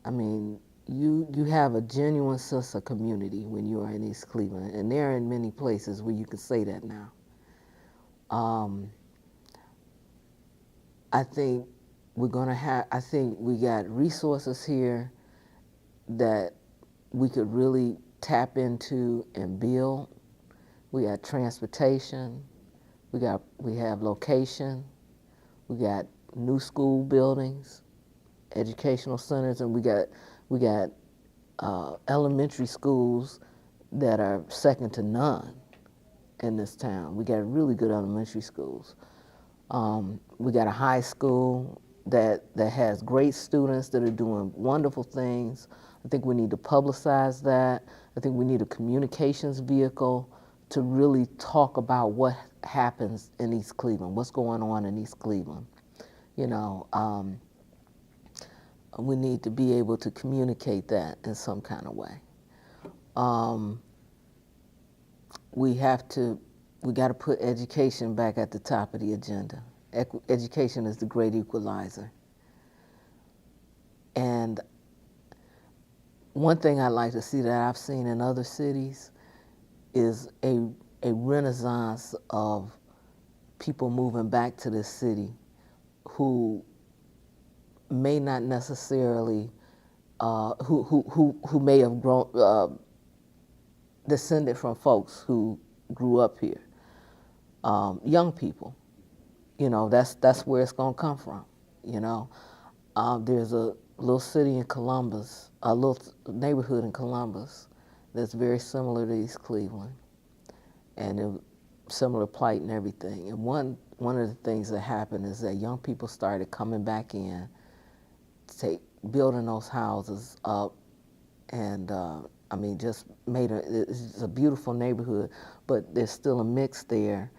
I mean, you have a genuine sense of community when you are in East Cleveland, and there are in many places where you can say that now. I think I think we got resources here that we could really tap into and build. We got transportation, we have location, we got new school buildings, educational centers, and we got elementary schools that are second to none in this town. We got really good elementary schools. We got a high school that has great students that are doing wonderful things. I think we need to publicize that. I think we need a communications vehicle to really talk about what happens in East Cleveland, what's going on in East Cleveland. You know, we need to be able to communicate that in some kind of way. We got to put education back at the top of the agenda. Education is the great equalizer. And one thing I'd like to see that I've seen in other cities is a renaissance of people moving back to this city who may not necessarily, who may have grown, descended from folks who grew up here. Young people, you know, that's where it's gonna come from, you know. There's a little city in Columbus, a little neighborhood in Columbus that's very similar to East Cleveland, and similar plight and everything. And one of the things that happened is that young people started coming back in, building those houses up, and I mean, just it's a beautiful neighborhood, but there's still a mix there.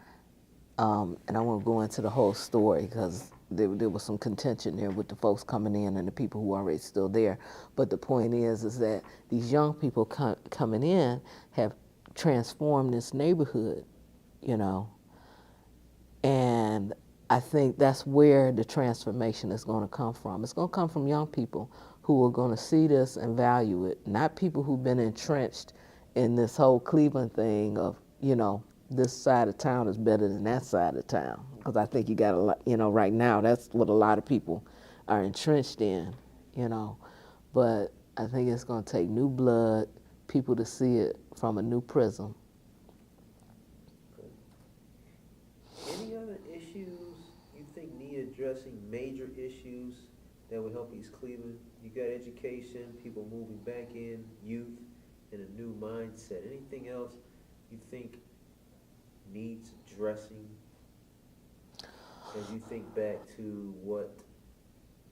And I won't go into the whole story because there was some contention there with the folks coming in and the people who are already still there. But the point is that these young people coming in have transformed this neighborhood, you know. And I think that's where the transformation is going to come from. It's going to come from young people who are going to see this and value it, not people who've been entrenched in this whole Cleveland thing of, you know, this side of town is better than that side of town. Because I think you got a lot, you know, right now, that's what a lot of people are entrenched in, you know. But I think it's going to take new blood, people to see it from a new prism. Any other issues you think need addressing, major issues that would help East Cleveland? You got education, people moving back in, youth, and a new mindset. Anything else you think needs addressing as you think back to what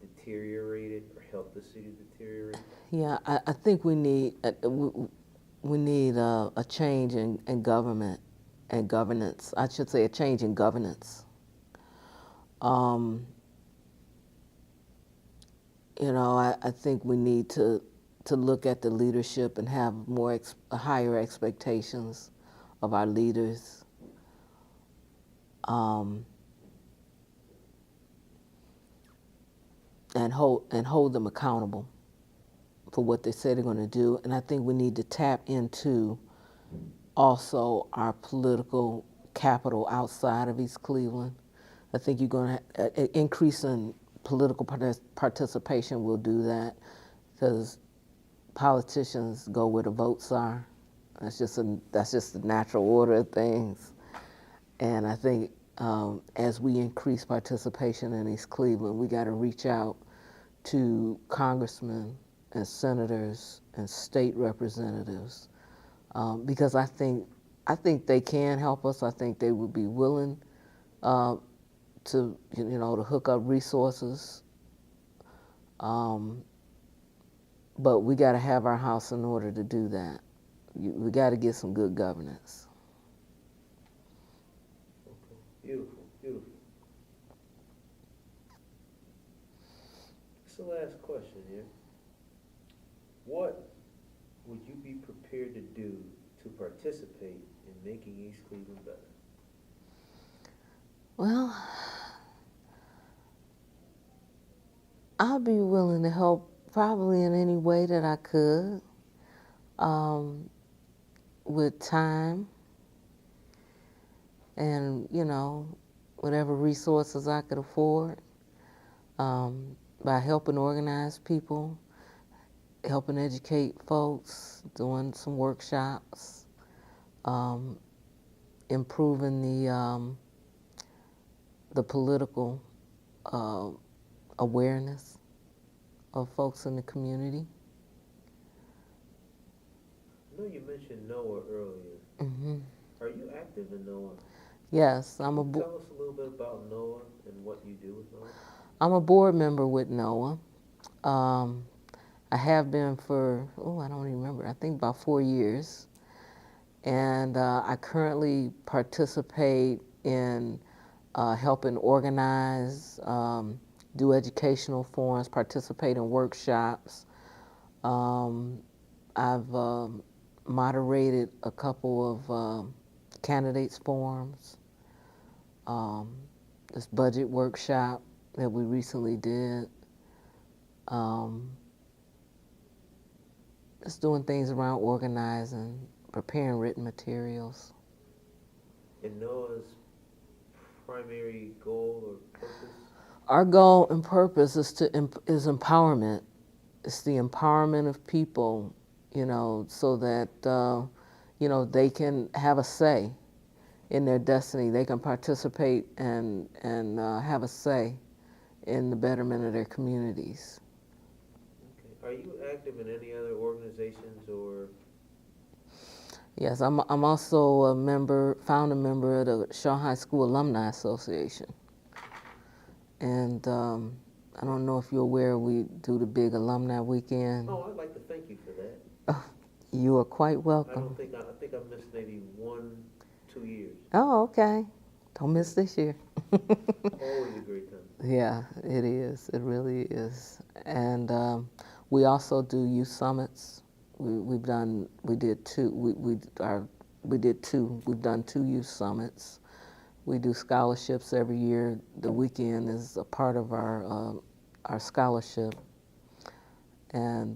deteriorated or helped the city deteriorate? Yeah, I think we need a change in government and governance. I should say a change in governance. You know, I think we need to look at the leadership and have higher expectations of our leaders. And hold them accountable for what they say they're going to do. And I think we need to tap into also our political capital outside of East Cleveland. I think you're going to increase in political participation will do that, because politicians go where the votes are. That's just the natural order of things. And I think as we increase participation in East Cleveland, we got to reach out to congressmen and senators and state representatives, because I think they can help us. I think they would be willing to hook up resources. But we got to have our house in order to do that. We got to get some good governance. Okay. Beautiful, beautiful. That's the last question here. What would you be prepared to do to participate in making East Cleveland better? Well, I'll be willing to help probably in any way that I could, with time and, you know, whatever resources I could afford, by helping organize people, helping educate folks, doing some workshops, improving the political awareness of folks in the community. I know you mentioned NOAA earlier. Mm-hmm. Are you active in NOAA? Yes, Tell us a little bit about NOAA and what you do with NOAA. I'm a board member with NOAA. Um, I have been for, I don't even remember, I think about 4 years. And I currently participate in helping organize, do educational forums, participate in workshops. I've moderated a couple of candidates forums, this budget workshop that we recently did. Just doing things around organizing, preparing written materials. And NOAA's primary goal or purpose? Our goal and purpose is empowerment. It's the empowerment of people, so that they can have a say in their destiny. They can participate and have a say in the betterment of their communities. Okay. Are you active in any other organizations or? Yes, I'm also a founding member of the Shaw High School Alumni Association. And I don't know if you're aware, we do the big alumni weekend. Oh, I'd like to thank you for that. You are quite welcome. I think I missed maybe 1-2 years. Oh, okay. Don't miss this year. Always a great time. Yeah, it is. It really is. And we also do youth summits. We did two. We've done 2 youth summits. We do scholarships every year. The weekend is a part of our scholarship and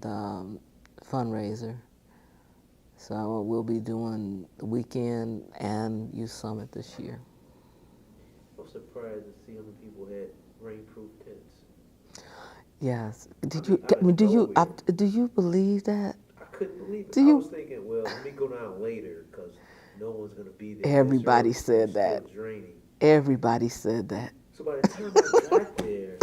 fundraiser. So we'll be doing the weekend and youth summit this year. I'm surprised to see how many people had rainproof tents. Yes. Do you believe that? I couldn't believe it. I was thinking, well, let me go down later because no one's going to be there. Everybody said that. Draining. Everybody said that. So by the time I got there,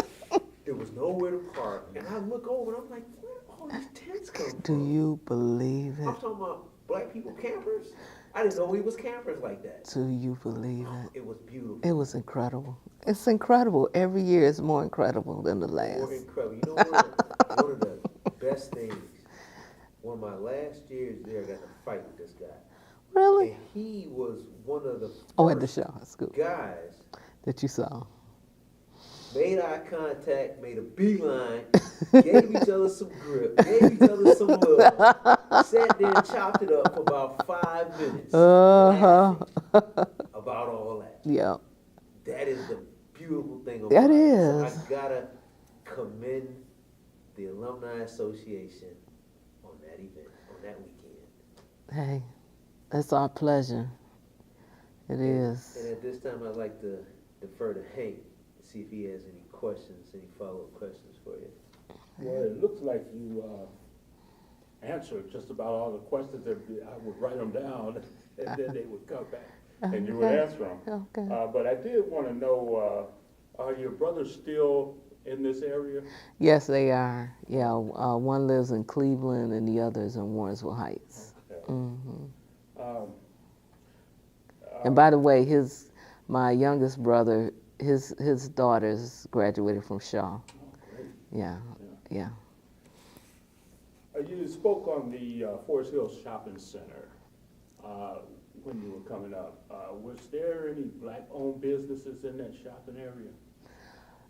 there was nowhere to park. And I look over and I'm like, where did all these tents come from? Do you believe it? I'm talking about black people campers. I didn't know we was campers like that. Do you believe it? It was beautiful. It was incredible. It's incredible. Every year is more incredible than the last. More incredible. You know what? One of the best things, one of my last years there, I got to fight with this guy. Really? And he was one of the at the Shaw School guys that you saw. Made eye contact, made a beeline, gave each other some grip, gave each other some love, sat there and chopped it up for about 5 minutes. Laughing about all that. Yeah. That is the beautiful thing about That it. is. So I gotta commend the Alumni Association on that event, on that weekend. Hey, it's our pleasure. It is. And at this time, I'd like to defer to Hank, see if he has any questions, any follow-up questions for you. Well, it looks like you answered just about all the questions that I would write them down, and then they would come back, and you would answer them. Okay. But I did want to know, are your brothers still in this area? Yes, they are. Yeah, one lives in Cleveland and the other is in Warrensville Heights. Okay. Mm-hmm. And by the way, my youngest brother, his daughters graduated from Shaw. Oh, great. Yeah. You spoke on the Forest Hills Shopping Center when you were coming up. Was there any black-owned businesses in that shopping area?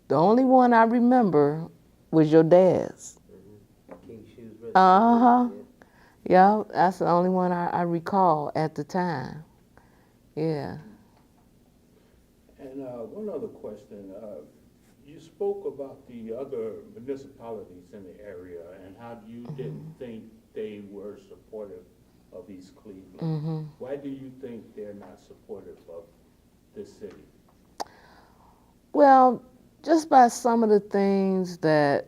The only one I remember was your dad's. Mm-hmm. King Shoes Restaurant. Uh-huh. Yeah, that's the only one I recall at the time. Yeah. And one other question. You spoke about the other municipalities in the area and how you didn't think they were supportive of East Cleveland. Mm-hmm. Why do you think they're not supportive of this city? Well, just by some of the things that,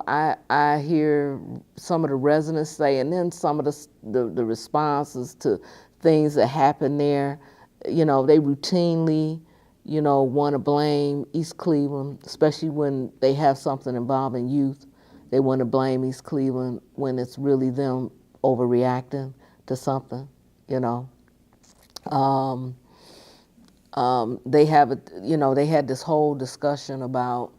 I hear some of the residents say, and then some of the responses to things that happen there, they routinely, want to blame East Cleveland, especially when they have something involving youth. They want to blame East Cleveland when it's really them overreacting to something, they have a, they had this whole discussion about,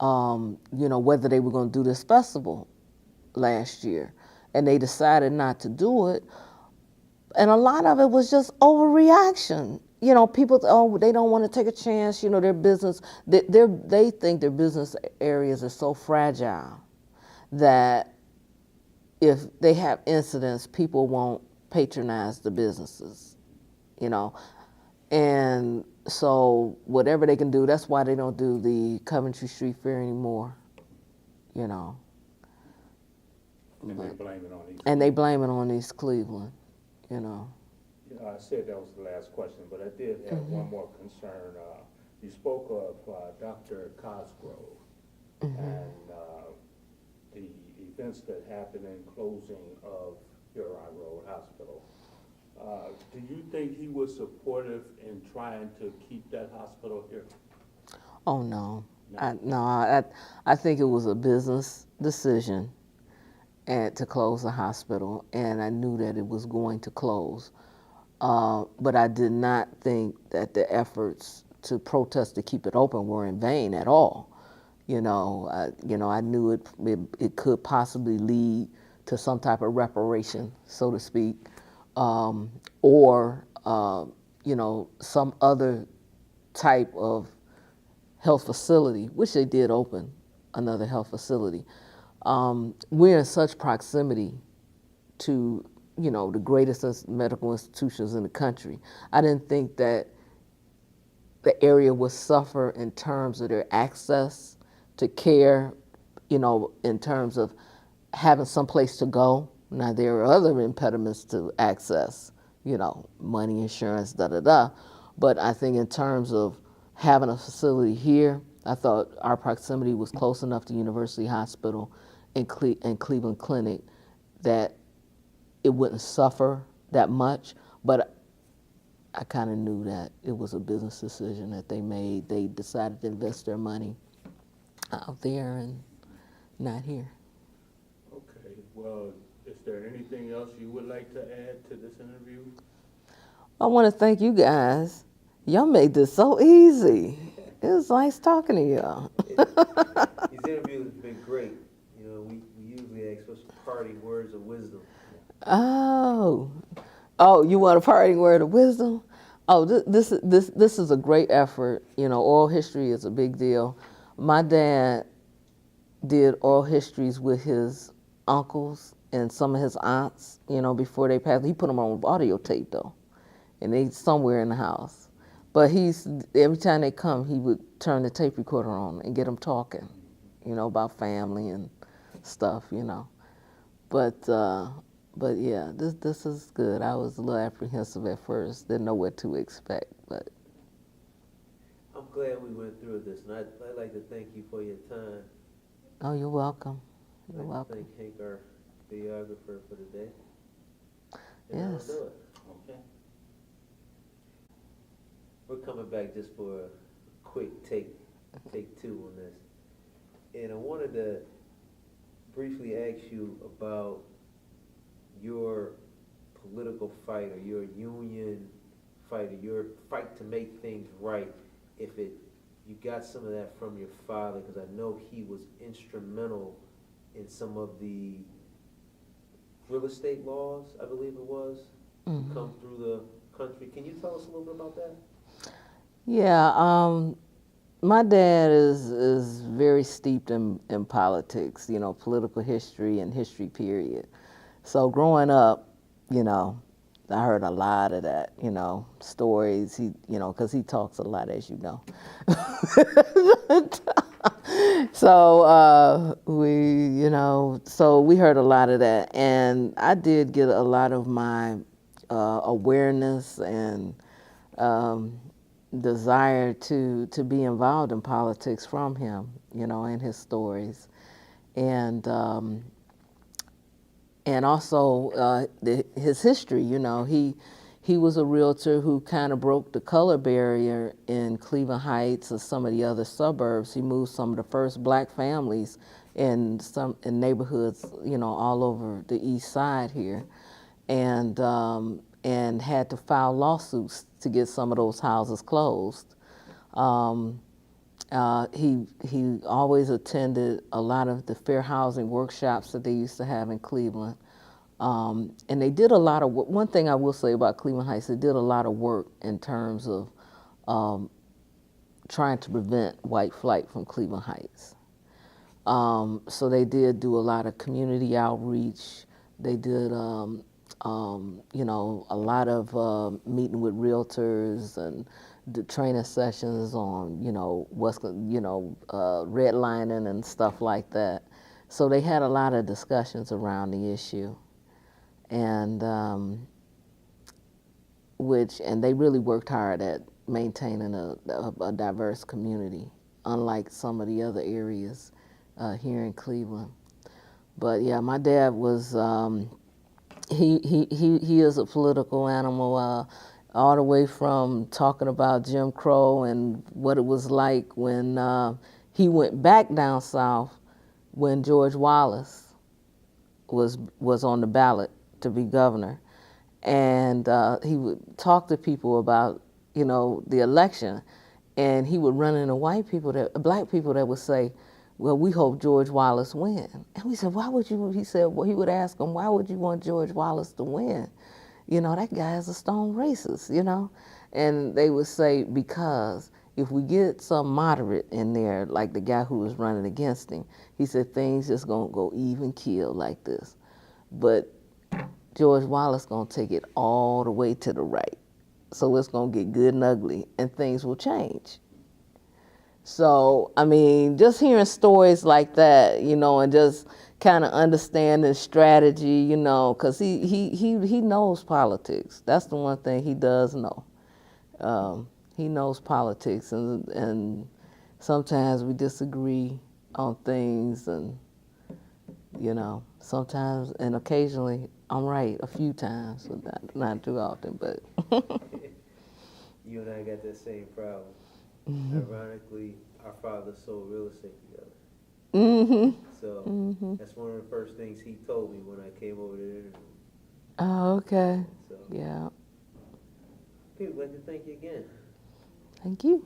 whether they were going to do this festival last year, and they decided not to do it. And a lot of it was just overreaction. People, they don't want to take a chance. Their business, they think their business areas are so fragile that if they have incidents, people won't patronize the businesses, And so whatever they can do, that's why they don't do the Coventry Street Fair anymore, And they blame it on these. And they blame it on East Cleveland, I said that was the last question, but I did have one more concern. You spoke of Dr. Cosgrove and the events that happened in closing of Huron Road Hospital. Do you think he was supportive in trying to keep that hospital here? Oh, no. I think it was a business decision to close the hospital, and I knew that it was going to close. But I did not think that the efforts to protest to keep it open were in vain at all. I knew it could possibly lead to some type of reparation, so to speak, or some other type of health facility, which they did open another health facility. We're in such proximity to the greatest medical institutions in the country. I didn't think that the area would suffer in terms of their access to care, in terms of having some place to go. Now, there are other impediments to access, money, insurance, da-da-da. But I think in terms of having a facility here, I thought our proximity was close enough to University Hospital and Cleveland Clinic that it wouldn't suffer that much. But I kind of knew that it was a business decision that they made. They decided to invest their money out there and not here. Okay, well, is there anything else you would like to add to this interview? I want to thank you guys. Y'all made this so easy. It was nice talking to y'all. These interviews have been great. We usually ask for some parting words of wisdom. Oh, you want a parting word of wisdom? Oh, this is a great effort. Oral history is a big deal. My dad did oral histories with his uncles and some of his aunts, before they passed. He put them on audio tape, though, and they somewhere in the house. But every time they come, he would turn the tape recorder on and get them talking, about family and stuff, But yeah, this is good. I was a little apprehensive at first, didn't know what to expect, but. I'm glad we went through this, and I'd like to thank you for your time. Oh, you're welcome. You're I'd like welcome. to thank Hank, our videographer, for the day. And Yes. I'll do it. Okay. We're coming back just for a quick take two on this. And I wanted to briefly ask you about your political fight or your union fight or your fight to make things right. You got some of that from your father, because I know he was instrumental in some of the real estate laws, I believe it was, come through the country. Can you tell us a little bit about that? Yeah, my dad is very steeped in politics, political history and history period. So growing up, I heard a lot of that, stories. Because he talks a lot, as you know. So we heard a lot of that, and I did get a lot of my awareness and desire to be involved in politics from him, and his stories, and also his history. He was a realtor who kind of broke the color barrier in Cleveland Heights or some of the other suburbs. He moved some of the first black families in neighborhoods, all over the east side here, and had to file lawsuits to get some of those houses closed. He always attended a lot of the fair housing workshops that they used to have in Cleveland. And they did a lot of work. One thing I will say about Cleveland Heights, they did a lot of work in terms of trying to prevent white flight from Cleveland Heights. So they did do a lot of community outreach. They did, you know, a lot of meeting with realtors and the training sessions on, you know, redlining and stuff like that. So they had a lot of discussions around the issue, and and they really worked hard at maintaining a diverse community, unlike some of the other areas here in Cleveland. But yeah, my dad was he is a political animal, all the way from talking about Jim Crow and what it was like when he went back down south when George Wallace was on the ballot to be governor, and he would talk to people about, you know, the election, and he would run into black people that would say, well, we hope George Wallace win. And we said, why would you? He said, well, he would ask them, why would you want George Wallace to win? You know, that guy is a stone racist, you know? And they would say, because if we get some moderate in there, like the guy who was running against him, he said, things just gonna go even keel like this. But George Wallace gonna take it all the way to the right. So it's gonna get good and ugly, and things will change. So, I mean, just hearing stories like that, you know, and just kind of understanding strategy, you know, because he knows politics. That's the one thing he does know. He knows politics, and sometimes we disagree on things, and, you know, sometimes and occasionally I'm right a few times, but not too often, but. You and I got that same problem. Ironically, our fathers sold real estate together. So that's one of the first things he told me when I came over to the interview. Oh, okay. So, Yeah. okay, we'd like to thank you again. Thank you.